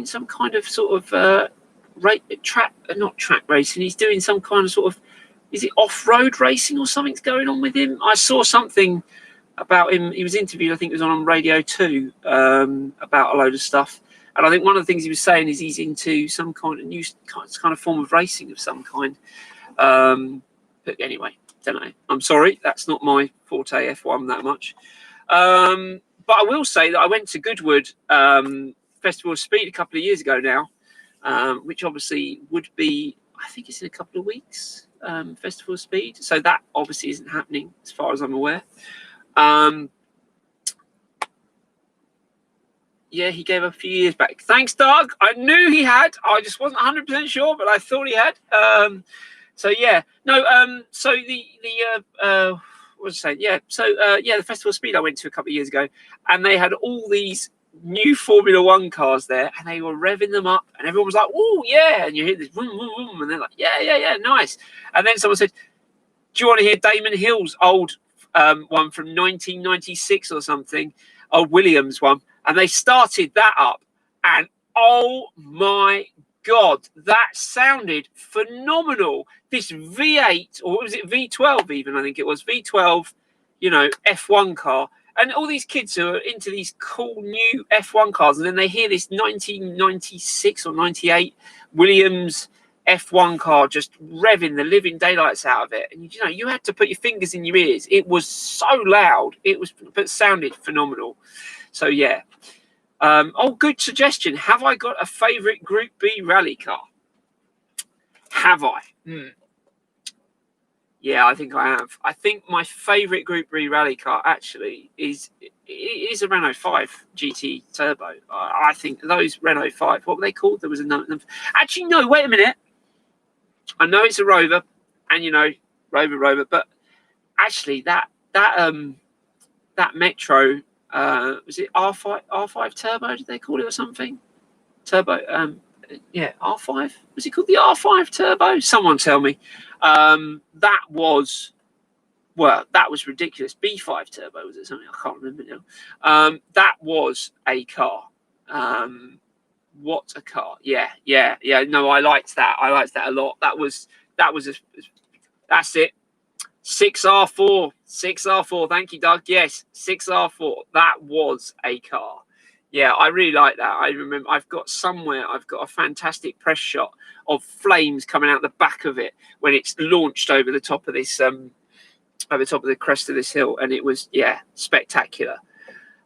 some kind of sort of not track racing? He's doing some kind of sort of, is it off-road racing or something's going on with him? I saw something about him. He was interviewed, I think it was on Radio 2, about a load of stuff. And I think one of the things he was saying is he's into some kind of new kind of form of racing of some kind. But anyway, don't know. I'm sorry, that's not my forte, F1 that much. But I will say that I went to Goodwood Festival of Speed a couple of years ago now, which obviously would be, I think it's in a couple of weeks, Festival of Speed. So that obviously isn't happening as far as I'm aware. Yeah, he gave up a few years back. Thanks, Doug. I knew he had. I just wasn't 100% sure, but I thought he had. So yeah, no. So what was I saying? Yeah. So yeah, the Festival of Speed I went to a couple of years ago, and they had all these new Formula One cars there, and they were revving them up, and everyone was like, "Oh yeah!" And you hear this boom, boom, boom, and they're like, "Yeah, nice." And then someone said, "Do you want to hear Damon Hill's old one from 1996 or something, old Williams one?" And they started that up, and oh my God, that sounded phenomenal. This V8, or was it V12 even? I think it was V12, F1 car. And all these kids who are into these cool new F1 cars, and then they hear this 1996 or 98 Williams F1 car just revving the living daylights out of it. And, you had to put your fingers in your ears. It was so loud. But it sounded phenomenal. So, yeah. Good suggestion. Have I got a favourite Group B rally car? Have I? Yeah, I think I have. I think my favourite Group B rally car actually is a Renault 5 GT Turbo. I think those Renault 5, what were they called? There was another. Actually, no, wait a minute. I know it's a Rover, and Rover, but actually that Metro, was it R5 Turbo? Did they call it or something? Turbo, yeah, R5. Was it called the R5 Turbo? Someone tell me. That was ridiculous. B5 Turbo, was it something? I can't remember now. That was a car. What a car! Yeah. No, I liked that. I liked that a lot. That's it. 6R4. Thank you, Doug. Yes, 6R4. That was a car. Yeah, I really like that. I remember I've got a fantastic press shot of flames coming out the back of it when it's launched over the top of this, over the top of the crest of this hill, and it was, spectacular.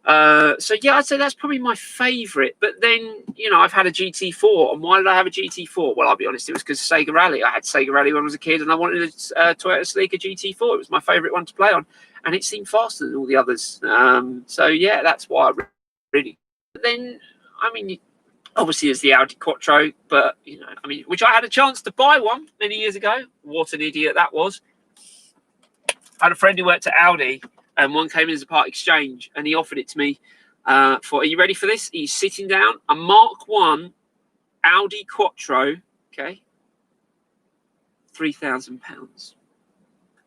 So yeah, I'd say that's probably my favourite. But then, I've had a GT4, and why did I have a GT4? Well, I'll be honest, it was because of Sega Rally. I had Sega Rally when I was a kid, and I wanted a Toyota Celica GT4. It was my favourite one to play on, and it seemed faster than all the others. So yeah, that's why I really. But then, obviously there's the Audi Quattro, but which I had a chance to buy one many years ago. What an idiot that was! I had a friend who worked at Audi, and one came in as a part exchange, and he offered it to me. Are you ready for this? He's sitting down, a Mark 1 Audi Quattro, okay, £3,000,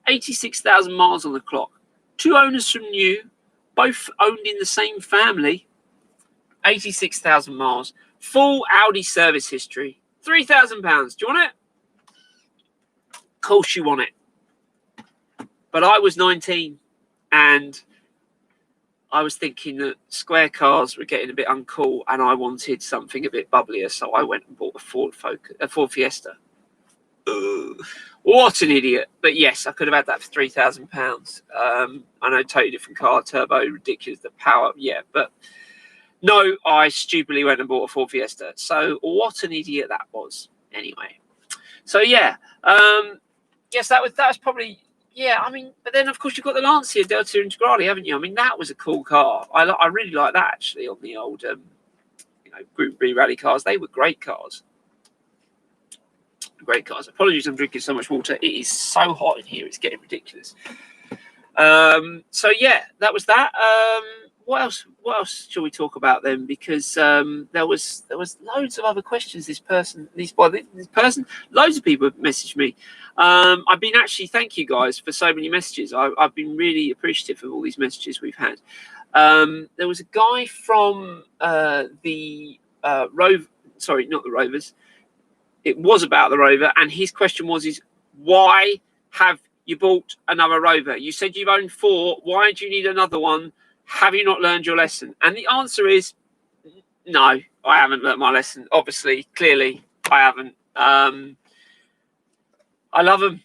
86,000 miles on the clock, 2 owners from new, both owned in the same family, 86,000 miles, full Audi service history, £3,000. Do you want it? Of course you want it. But I was 19 and I was thinking that square cars were getting a bit uncool and I wanted something a bit bubblier. So I went and bought a Ford Fiesta. Ugh, what an idiot. But yes, I could have had that for £3,000. I know, totally different car, turbo, ridiculous, the power. Yeah, but no, I stupidly went and bought a Ford Fiesta. So what an idiot that was. Anyway, so yeah, yes, that was probably, yeah. I mean, but then of course you've got the Lancia Delta Integrale, haven't you? I mean, that was a cool car. I really like that actually on the old Group B rally cars. They were great cars. Great cars. Apologies, I'm drinking so much water. It is so hot in here; it's getting ridiculous. So yeah, that was that. What else? What else shall we talk about then? Because there was loads of other questions. This person, loads of people have messaged me. I've been actually, thank you guys for so many messages. I've been really appreciative of all these messages we've had. There was a guy from the Rover. Sorry, not the Rovers. It was about the Rover, and his question was: why have you bought another Rover? You said you've owned 4. Why do you need another one? Have you not learned your lesson? And the answer is no, I haven't learned my lesson. Obviously, clearly, I haven't. I love them.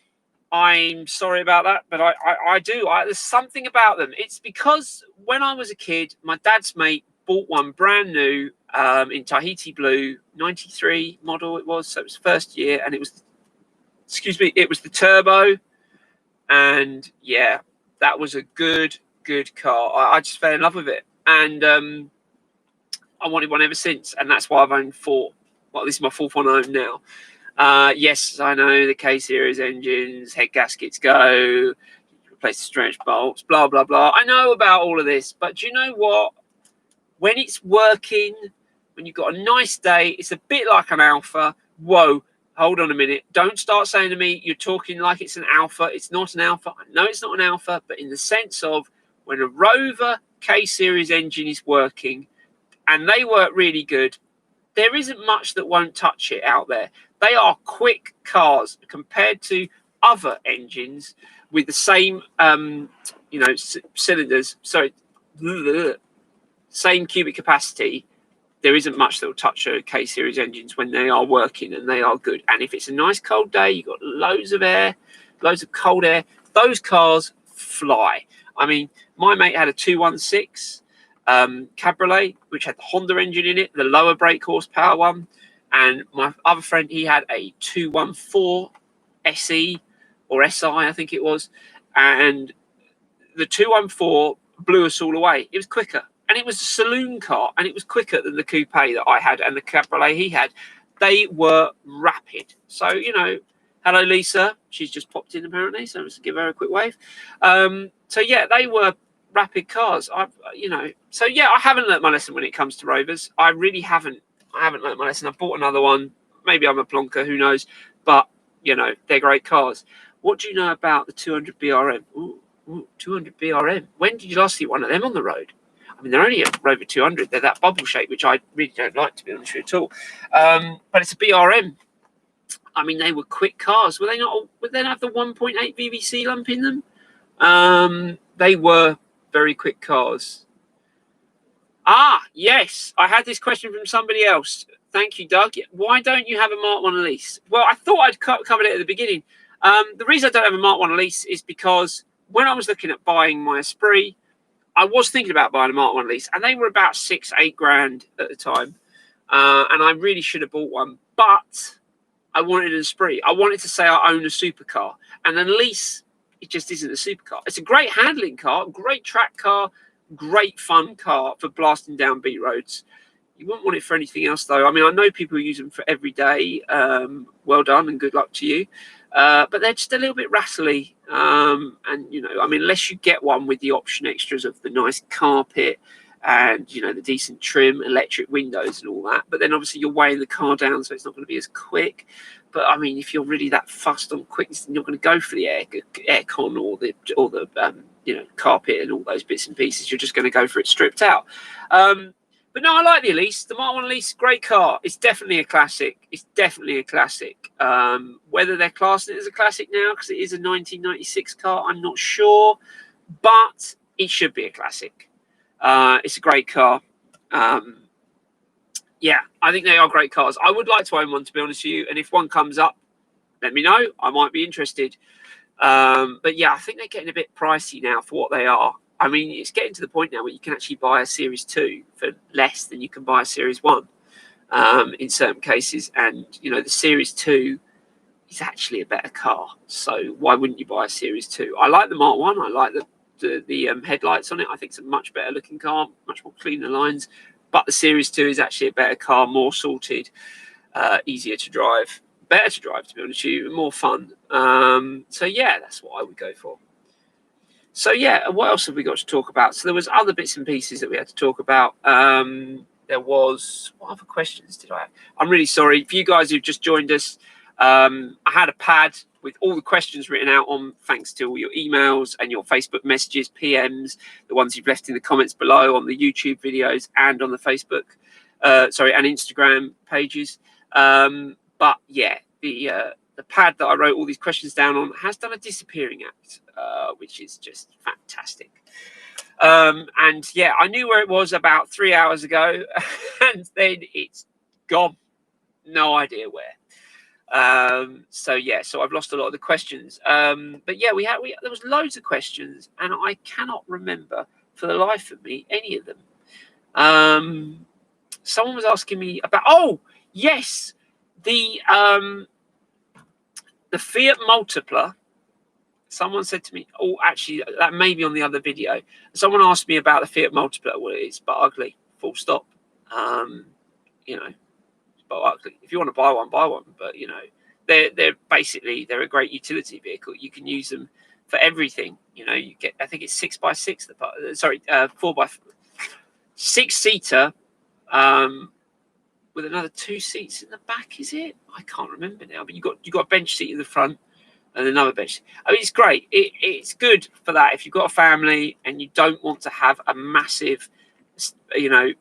I'm sorry about that, but I do. There's something about them. It's because when I was a kid, my dad's mate bought one brand new in Tahiti blue, 93 model it was. So it was first year, and it was, it was the turbo. And yeah, that was a good car. I just fell in love with it, and I wanted one ever since, and that's why I've owned 4. Well, this is my 4th one I own now. Yes, I know the K series engines, head gaskets go, replace the stretch bolts, blah blah blah. I know about all of this, but do you know what? When it's working, when you've got a nice day, it's a bit like an Alpha. Whoa, hold on a minute. Don't start saying to me you're talking like it's an Alpha. It's not an Alpha. I know it's not an Alpha, but in the sense of when a Rover K-Series engine is working, and they work really good, there isn't much that won't touch it out there. They are quick cars compared to other engines with the same, cylinders. Sorry, same cubic capacity. There isn't much that will touch a K-Series engines when they are working and they are good. And if it's a nice cold day, you've got loads of air, loads of cold air, those cars fly. I mean, my mate had a 216 Cabriolet, which had the Honda engine in it, the lower brake horsepower one. And my other friend, he had a 214 SE or SI, I think it was. And the 214 blew us all away. It was quicker. And it was a saloon car, and it was quicker than the coupe that I had and the Cabriolet he had. They were rapid. So, hello, Lisa. She's just popped in, apparently, so let's give her a quick wave. So, yeah, they were rapid cars. So, yeah, I haven't learnt my lesson when it comes to Rovers. I really haven't. I haven't learnt my lesson. I've bought another one. Maybe I'm a plonker, who knows? But, they're great cars. What do you know about the 200 BRM? Ooh, 200 BRM. When did you last see one of them on the road? I mean, they're only a Rover 200. They're that bubble shape, which I really don't like, to be honest with you at all. But it's a BRM. I mean, they were quick cars. Were they not? Would they have the 1.8 VVC lump in them? They were very quick cars. Yes. I had this question from somebody else. Thank you, Doug. Why don't you have a Mark 1 lease? Well, I thought I'd covered it at the beginning. The reason I don't have a Mark 1 lease is because when I was looking at buying my Esprit, I was thinking about buying a Mark 1 lease, and they were about 6-8 grand at the time. And I really should have bought one, but I wanted an Esprit. I wanted to say I own a supercar, and a lease, it just isn't a supercar. It's a great handling car, great track car, great fun car for blasting down beat roads. You wouldn't want it for anything else, though. I mean, I know people who use them for every day. Well done and good luck to you. But they're just a little bit rattly. And, unless you get one with the option extras of the nice carpet and, the decent trim, electric windows and all that. But then obviously you're weighing the car down, so it's not going to be as quick. But, I mean, if you're really that fussed on quickness, then you're going to go for the aircon or the carpet and all those bits and pieces. You're just going to go for it stripped out. But no, I like the Elise. The Mark 1 Elise, great car. It's definitely a classic. It's definitely a classic. Whether they're classing it as a classic now, because it is a 1996 car, I'm not sure. But it should be a classic. It's a great car. Yeah, I think they are great cars. I would like to own one, to be honest with you. And if one comes up, let me know. I might be interested. But yeah, I think they're getting a bit pricey now for what they are. I mean, it's getting to the point now where you can actually buy a Series 2 for less than you can buy a Series 1 in certain cases. And, you know, the Series 2 is actually a better car. So why wouldn't you buy a Series 2? I like the Mark 1. I like the headlights on it. I think it's a much better looking car, much more cleaner lines. But the Series 2 is actually a better car, more sorted, easier to drive, better to drive, to be honest with you, more fun. So yeah, that's what I would go for. So yeah, what else have we got to talk about? So there was other bits and pieces that we had to talk about. There was, what other questions did I have? I'm really sorry for you guys who've just joined us. I had a pad with all the questions written out on, thanks to all your emails and your Facebook messages, PMs, the ones you've left in the comments below on the YouTube videos and on the Facebook, and Instagram pages. But yeah, the pad that I wrote all these questions down on has done a disappearing act, which is just fantastic. And yeah, I knew where it was about 3 hours ago, and then it's gone. No idea where. So yeah, so I've lost a lot of the questions. But yeah, there was loads of questions, and I cannot remember for the life of me any of them. Someone was asking me about, oh yes, the Fiat Multipla. Someone said to me, oh, actually, that may be on the other video. Someone asked me about the Fiat Multipla. Well, it's but ugly, full stop. You know, it's but ugly. If you want to buy one, buy one. But, you know, they're basically, they're a great utility vehicle. You can use them for everything. You know, you get, I think it's 6x6, 4x 6-seater, with another 2 seats in the back, is it? I can't remember now, but you got a bench seat in the front and another bench. I mean, it's great. It's good for that if you've got a family and you don't want to have a massive, you know,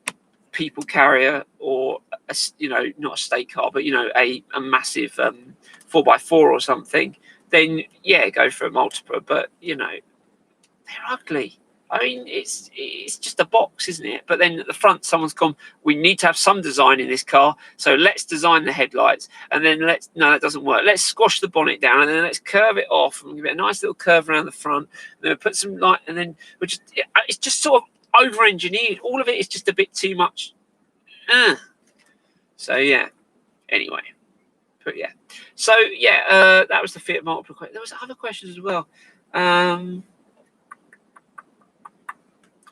people carrier, or a, you know, not a state car, but you know, a massive 4x4 or something. Then yeah, go for a Multipla. But you know, they're ugly. I mean, it's just a box, isn't it? But then at the front, someone's gone, we need to have some design in this car, so let's design the headlights. And then no, that doesn't work. Let's squash the bonnet down, and then let's curve it off and give it a nice little curve around the front. And then we'll put some light, and then it's just sort of over-engineered. All of it is just a bit too much. So yeah. Anyway, but yeah. So yeah, that was the Fiat Multipla. There was other questions as well.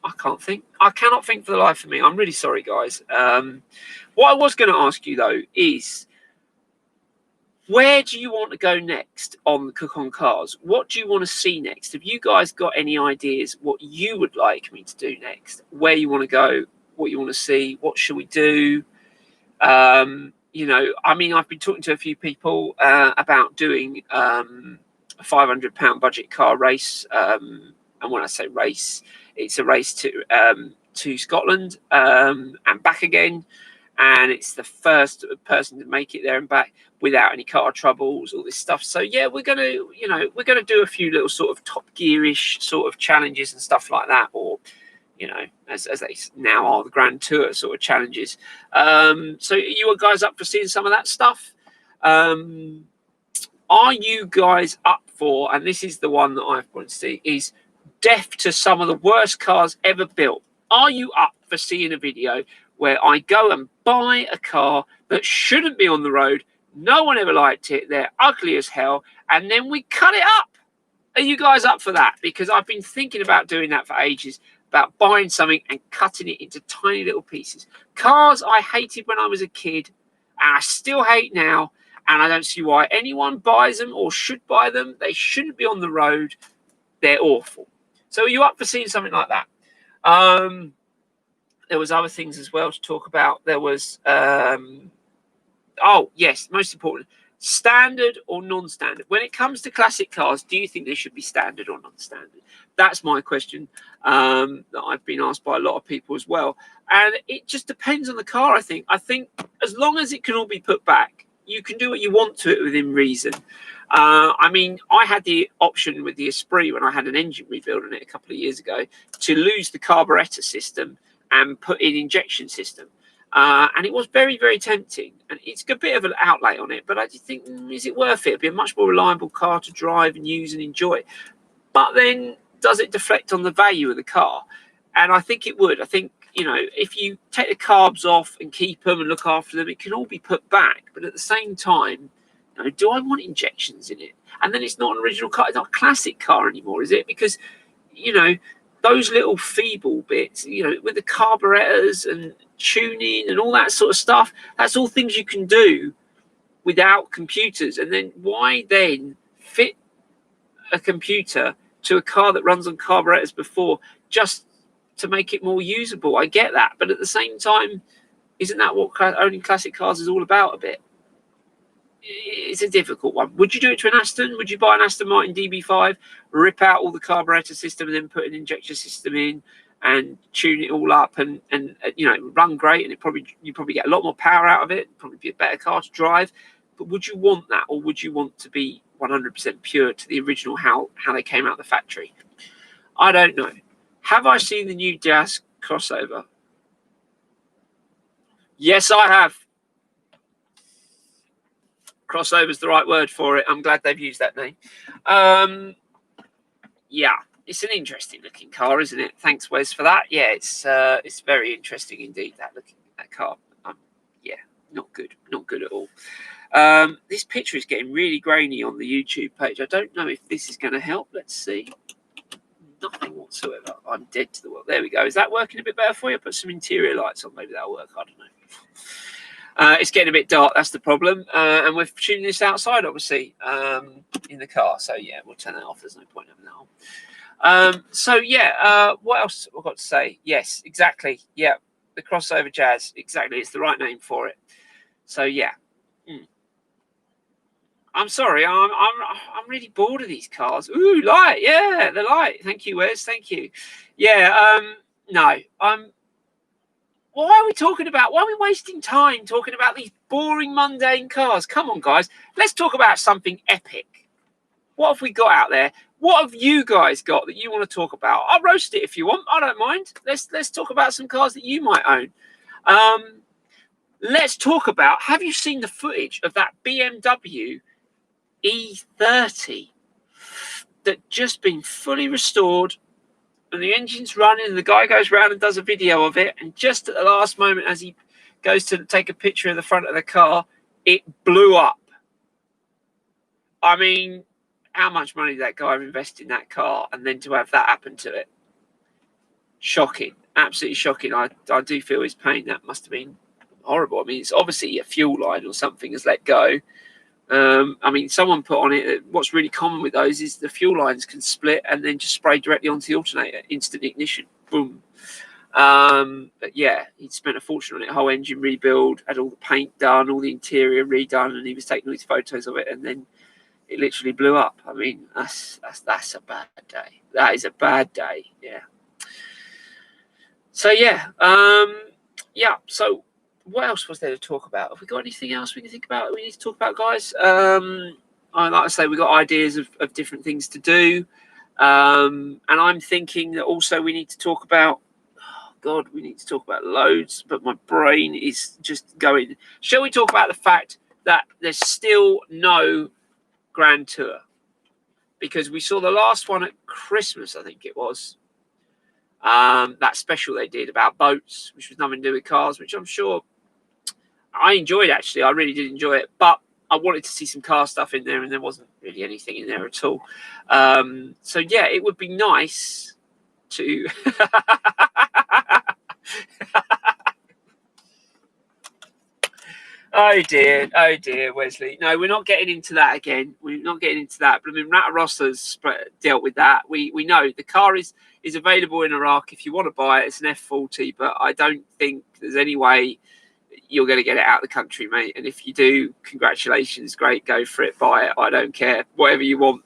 I can't think. I cannot think for the life of me. I'm really sorry, guys. What I was going to ask you, though, is where do you want to go next on the Cook on Cars? What do you want to see next? Have you guys got any ideas what you would like me to do next? Where you want to go? What you want to see? What should we do? You know, I mean, I've been talking to a few people about doing a £500 budget car race. And when I say race, it's a race to Scotland and back again, and it's the first person to make it there and back without any car troubles, all this stuff. So yeah, we're gonna do a few little sort of Top Gear-ish sort of challenges and stuff like that, or you know, as they now are, the Grand Tour sort of challenges. So you guys up for seeing some of that stuff? Are you guys up for? And this is the one that I've wanted to see is death to some of the worst cars ever built. Are you up for seeing a video where I go and buy a car that shouldn't be on the road? No one ever liked it. They're ugly as hell. And then we cut it up. Are you guys up for that? Because I've been thinking about doing that for ages, about buying something and cutting it into tiny little pieces. Cars I hated when I was a kid, and I still hate now. And I don't see why anyone buys them or should buy them. They shouldn't be on the road. They're awful. So are you up for seeing something like that? There was other things as well to talk about. There was, oh, yes, most important. Standard or non-standard? When it comes to classic cars, do you think they should be standard or non-standard? That's my question that I've been asked by a lot of people as well. And it just depends on the car, I think. I think as long as it can all be put back, you can do what you want to it within reason. I mean, I had the option with the Esprit when I had an engine rebuild on it a couple of years ago to lose the carburetor system and put in injection system. And it was very, very tempting. And it's a bit of an outlay on it, but I just think, is it worth it? It'd be a much more reliable car to drive and use and enjoy. But then, does it deflect on the value of the car? And I think it would. I think, you know, if you take the carbs off and keep them and look after them, it can all be put back. But at the same time, you know, do I want injections in it? And then it's not an original car. It's not a classic car anymore, is it? Because, you know, those little feeble bits, you know, with the carburetors and tuning and all that sort of stuff, that's all things you can do without computers. And then why then fit a computer to a car that runs on carburetors before, just to make it more usable? I get that, but at the same time, isn't that what owning classic cars is all about a bit? It's a difficult one. Would you do it to an Aston? Would you buy an Aston Martin DB5, rip out all the carburetor system, and then put an injection system in and tune it all up and you know, run great, and you probably get a lot more power out of it, probably be a better car to drive? But would you want that, or would you want to be 100% pure to the original how they came out of the factory? I don't know. Have I seen the new Jazz crossover? Yes, I have. Crossover is the right word for it. I'm glad they've used that name. Yeah, it's an interesting looking car, isn't it? Thanks, Wes, for that. Yeah, it's very interesting indeed, that car. Yeah, not good at all. This picture is getting really grainy on the YouTube page. I don't know if this is going to help. Let's see. Nothing whatsoever. I'm dead to the world. There we go. Is that working a bit better for you? Put some interior lights on. Maybe that'll work. I don't know. It's getting a bit dark. That's the problem. And we're tuning this outside, obviously, in the car. So, yeah, we'll turn that off. There's no point having that on. So, yeah, what else have I got to say? Yes, exactly. Yeah, the crossover Jazz. Exactly. It's the right name for it. So, yeah. I'm sorry. I'm really bored of these cars. Ooh, light. Yeah, the light. Thank you, Wes. Thank you. Yeah. No. Why are we wasting time talking about these boring, mundane cars? Come on, guys. Let's talk about something epic. What have we got out there? What have you guys got that you want to talk about? I'll roast it if you want. I don't mind. Let's talk about some cars that you might own. Let's talk about, have you seen the footage of that BMW E30 that just been fully restored, and the engine's running, and the guy goes around and does a video of it, and just at the last moment, as he goes to take a picture of the front of the car, it blew up. I mean, how much money did that guy invest in that car, and then to have that happen to it? Shocking. Absolutely shocking. I do feel his pain. That must have been horrible. I mean, it's obviously a fuel line or something has let go. I mean, someone put on it, what's really common with those is the fuel lines can split and then just spray directly onto the alternator, instant ignition, boom. But yeah, he'd spent a fortune on it, whole engine rebuild, had all the paint done, all the interior redone, and he was taking all these photos of it, and then it literally blew up. I mean, that's a bad day. That is a bad day. Yeah. So yeah, so what else was there to talk about? Have we got anything else we can think about? We need to talk about, guys. Like I say, we've got ideas of different things to do, and I'm thinking that also we need to talk about. Oh God, we need to talk about loads, but my brain is just going. Shall we talk about the fact that there's still no Grand Tour? Because we saw the last one at Christmas, I think it was. That special they did about boats, which was nothing to do with cars, which I'm sure I enjoyed, actually. I really did enjoy it, but I wanted to see some car stuff in there, and there wasn't really anything in there at all. So yeah, it would be nice to Oh dear, Wesley. No, we're not getting into that again. We're not getting into that. But I mean, Ratarosa's dealt with that. We know the car is available in Iraq if you want to buy it. It's an F40, but I don't think there's any way you're going to get it out of the country, mate. And if you do, congratulations, great, go for it, buy it. I don't care, whatever you want.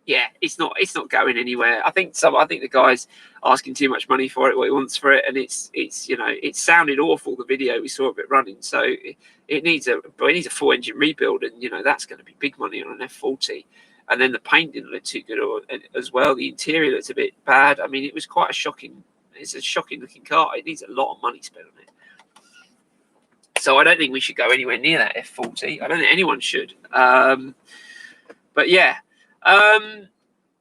Yeah, it's not going anywhere. I think the guy's asking too much money for it, what he wants for it, and it's it sounded awful, the video we saw of it running. So it needs a full engine rebuild, and that's going to be big money on an F40. And then the paint didn't look too good as well. The interior looked a bit bad. I mean, it was quite it's a shocking looking car. It needs a lot of money spent on it. So I don't think we should go anywhere near that F40. I don't think anyone should. But yeah.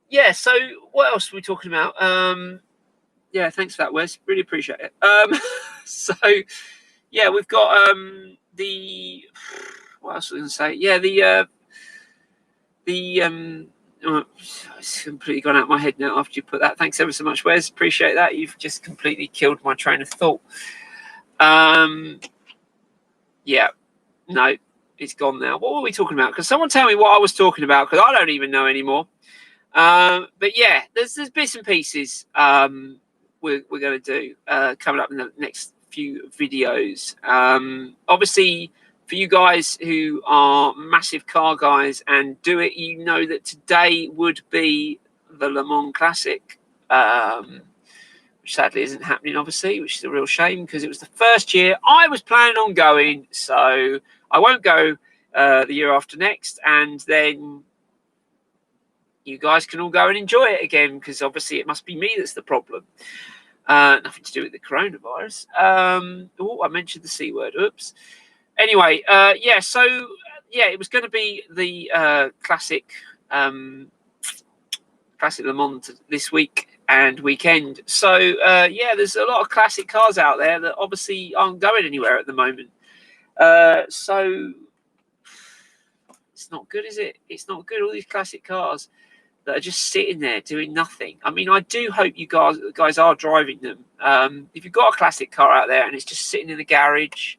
Yeah, so what else are we talking about? Yeah, thanks for that, Wes. Really appreciate it. So yeah, we've got what else was I going to say? Yeah, oh, it's completely gone out of my head now after you put that. Thanks ever so much, Wes. Appreciate that. You've just completely killed my train of thought. Yeah, no, it's gone now. What were we talking about? Because someone tell me what I was talking about, because I don't even know anymore. But yeah, there's bits and pieces we're going to do coming up in the next few videos. Obviously, for you guys who are massive car guys and do it, you know that today would be the Le Mans Classic, which sadly isn't happening, obviously, which is a real shame because it was the first year I was planning on going. So I won't go the year after next, and then you guys can all go and enjoy it again, because obviously it must be me that's the problem. Nothing to do with the coronavirus. Oh, I mentioned the C word. Oops. Anyway, yeah, so yeah, it was going to be the classic Le Mans this week and weekend. So yeah, there's a lot of classic cars out there that obviously aren't going anywhere at the moment. So it's not good, is it? It's not good. All these classic cars that are just sitting there doing nothing. I mean, I do hope you guys are driving them. If you've got a classic car out there and it's just sitting in the garage,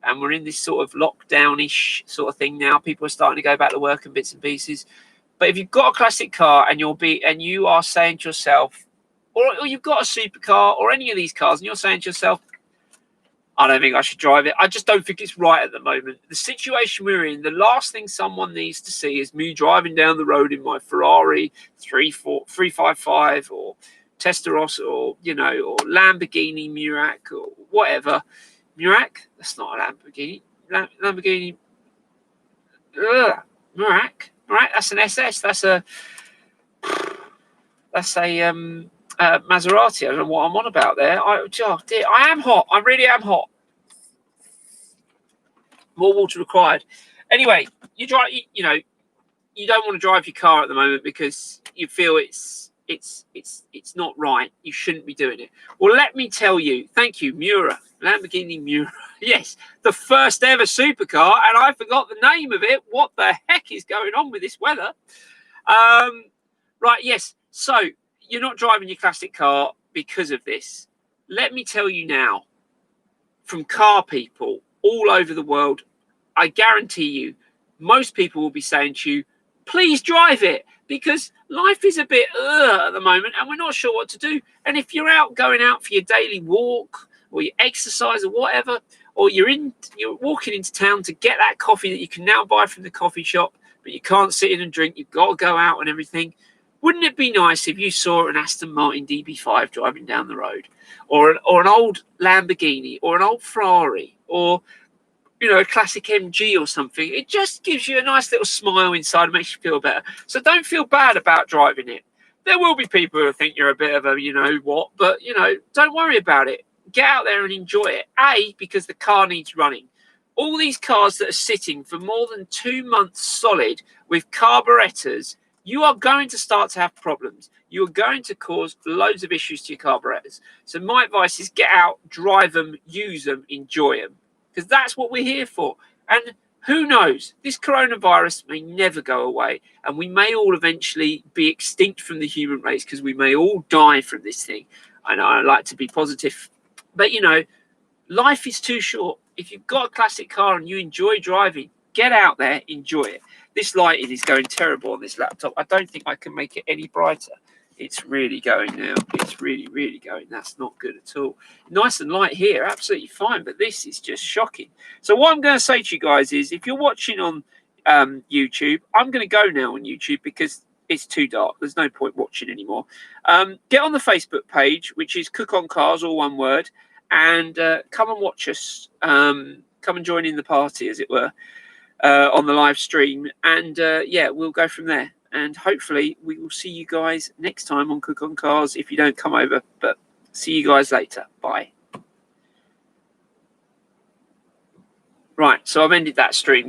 and we're in this sort of lockdown-ish sort of thing now, people are starting to go back to work and bits and pieces. But if you've got a classic car and you are saying to yourself, or you've got a supercar or any of these cars, and you're saying to yourself, I don't think I should drive it. I just don't think it's right at the moment. The situation we're in, the last thing someone needs to see is me driving down the road in my Ferrari 355 or Testarossa or or Lamborghini Murac or whatever. Murac? That's not a Lamborghini. Lamborghini. Murac. That's an SS. That's a Maserati. I don't know what I'm on about there. I am hot. I really am hot. More water required. Anyway, you drive. You don't want to drive your car at the moment because you feel it's not right. You shouldn't be doing it. Well, let me tell you. Thank you, Mura. Lamborghini Mura. Yes, the first ever supercar, and I forgot the name of it. What the heck is going on with this weather? Right. Yes. So you're not driving your classic car because of this. Let me tell you now, from car people all over the world, I guarantee you, most people will be saying to you, please drive it, because life is a bit at the moment and we're not sure what to do. And if you're going out for your daily walk or your exercise or whatever, or you're walking into town to get that coffee that you can now buy from the coffee shop, but you can't sit in and drink, you've got to go out and everything. Wouldn't it be nice if you saw an Aston Martin DB5 driving down the road, or an old Lamborghini, or an old Ferrari, or a classic MG or something? It just gives you a nice little smile inside and makes you feel better. So don't feel bad about driving it. There will be people who think you're a bit of a but don't worry about it. Get out there and enjoy it. Because the car needs running. All these cars that are sitting for more than 2 months solid with carburetors, you are going to start to have problems. You are going to cause loads of issues to your carburetors. So my advice is get out, drive them, use them, enjoy them, because that's what we're here for. And who knows, this coronavirus may never go away, and we may all eventually be extinct from the human race, because we may all die from this thing. I know I like to be positive, but life is too short. If you've got a classic car and you enjoy driving, get out there, enjoy it. This lighting is going terrible on this laptop. I don't think I can make it any brighter. It's really going now. It's really, really going. That's not good at all. Nice and light here, absolutely fine. But this is just shocking. So what I'm going to say to you guys is, if you're watching on YouTube, I'm going to go now on YouTube because it's too dark. There's no point watching anymore. Get on the Facebook page, which is Cook on Cars, all one word, and come and watch us. Come and join in the party, as it were, on the live stream. And yeah, we'll go from there. And hopefully we will see you guys next time on Cook on Cars if you don't come over. But see you guys later. Bye. Right, so I've ended that stream.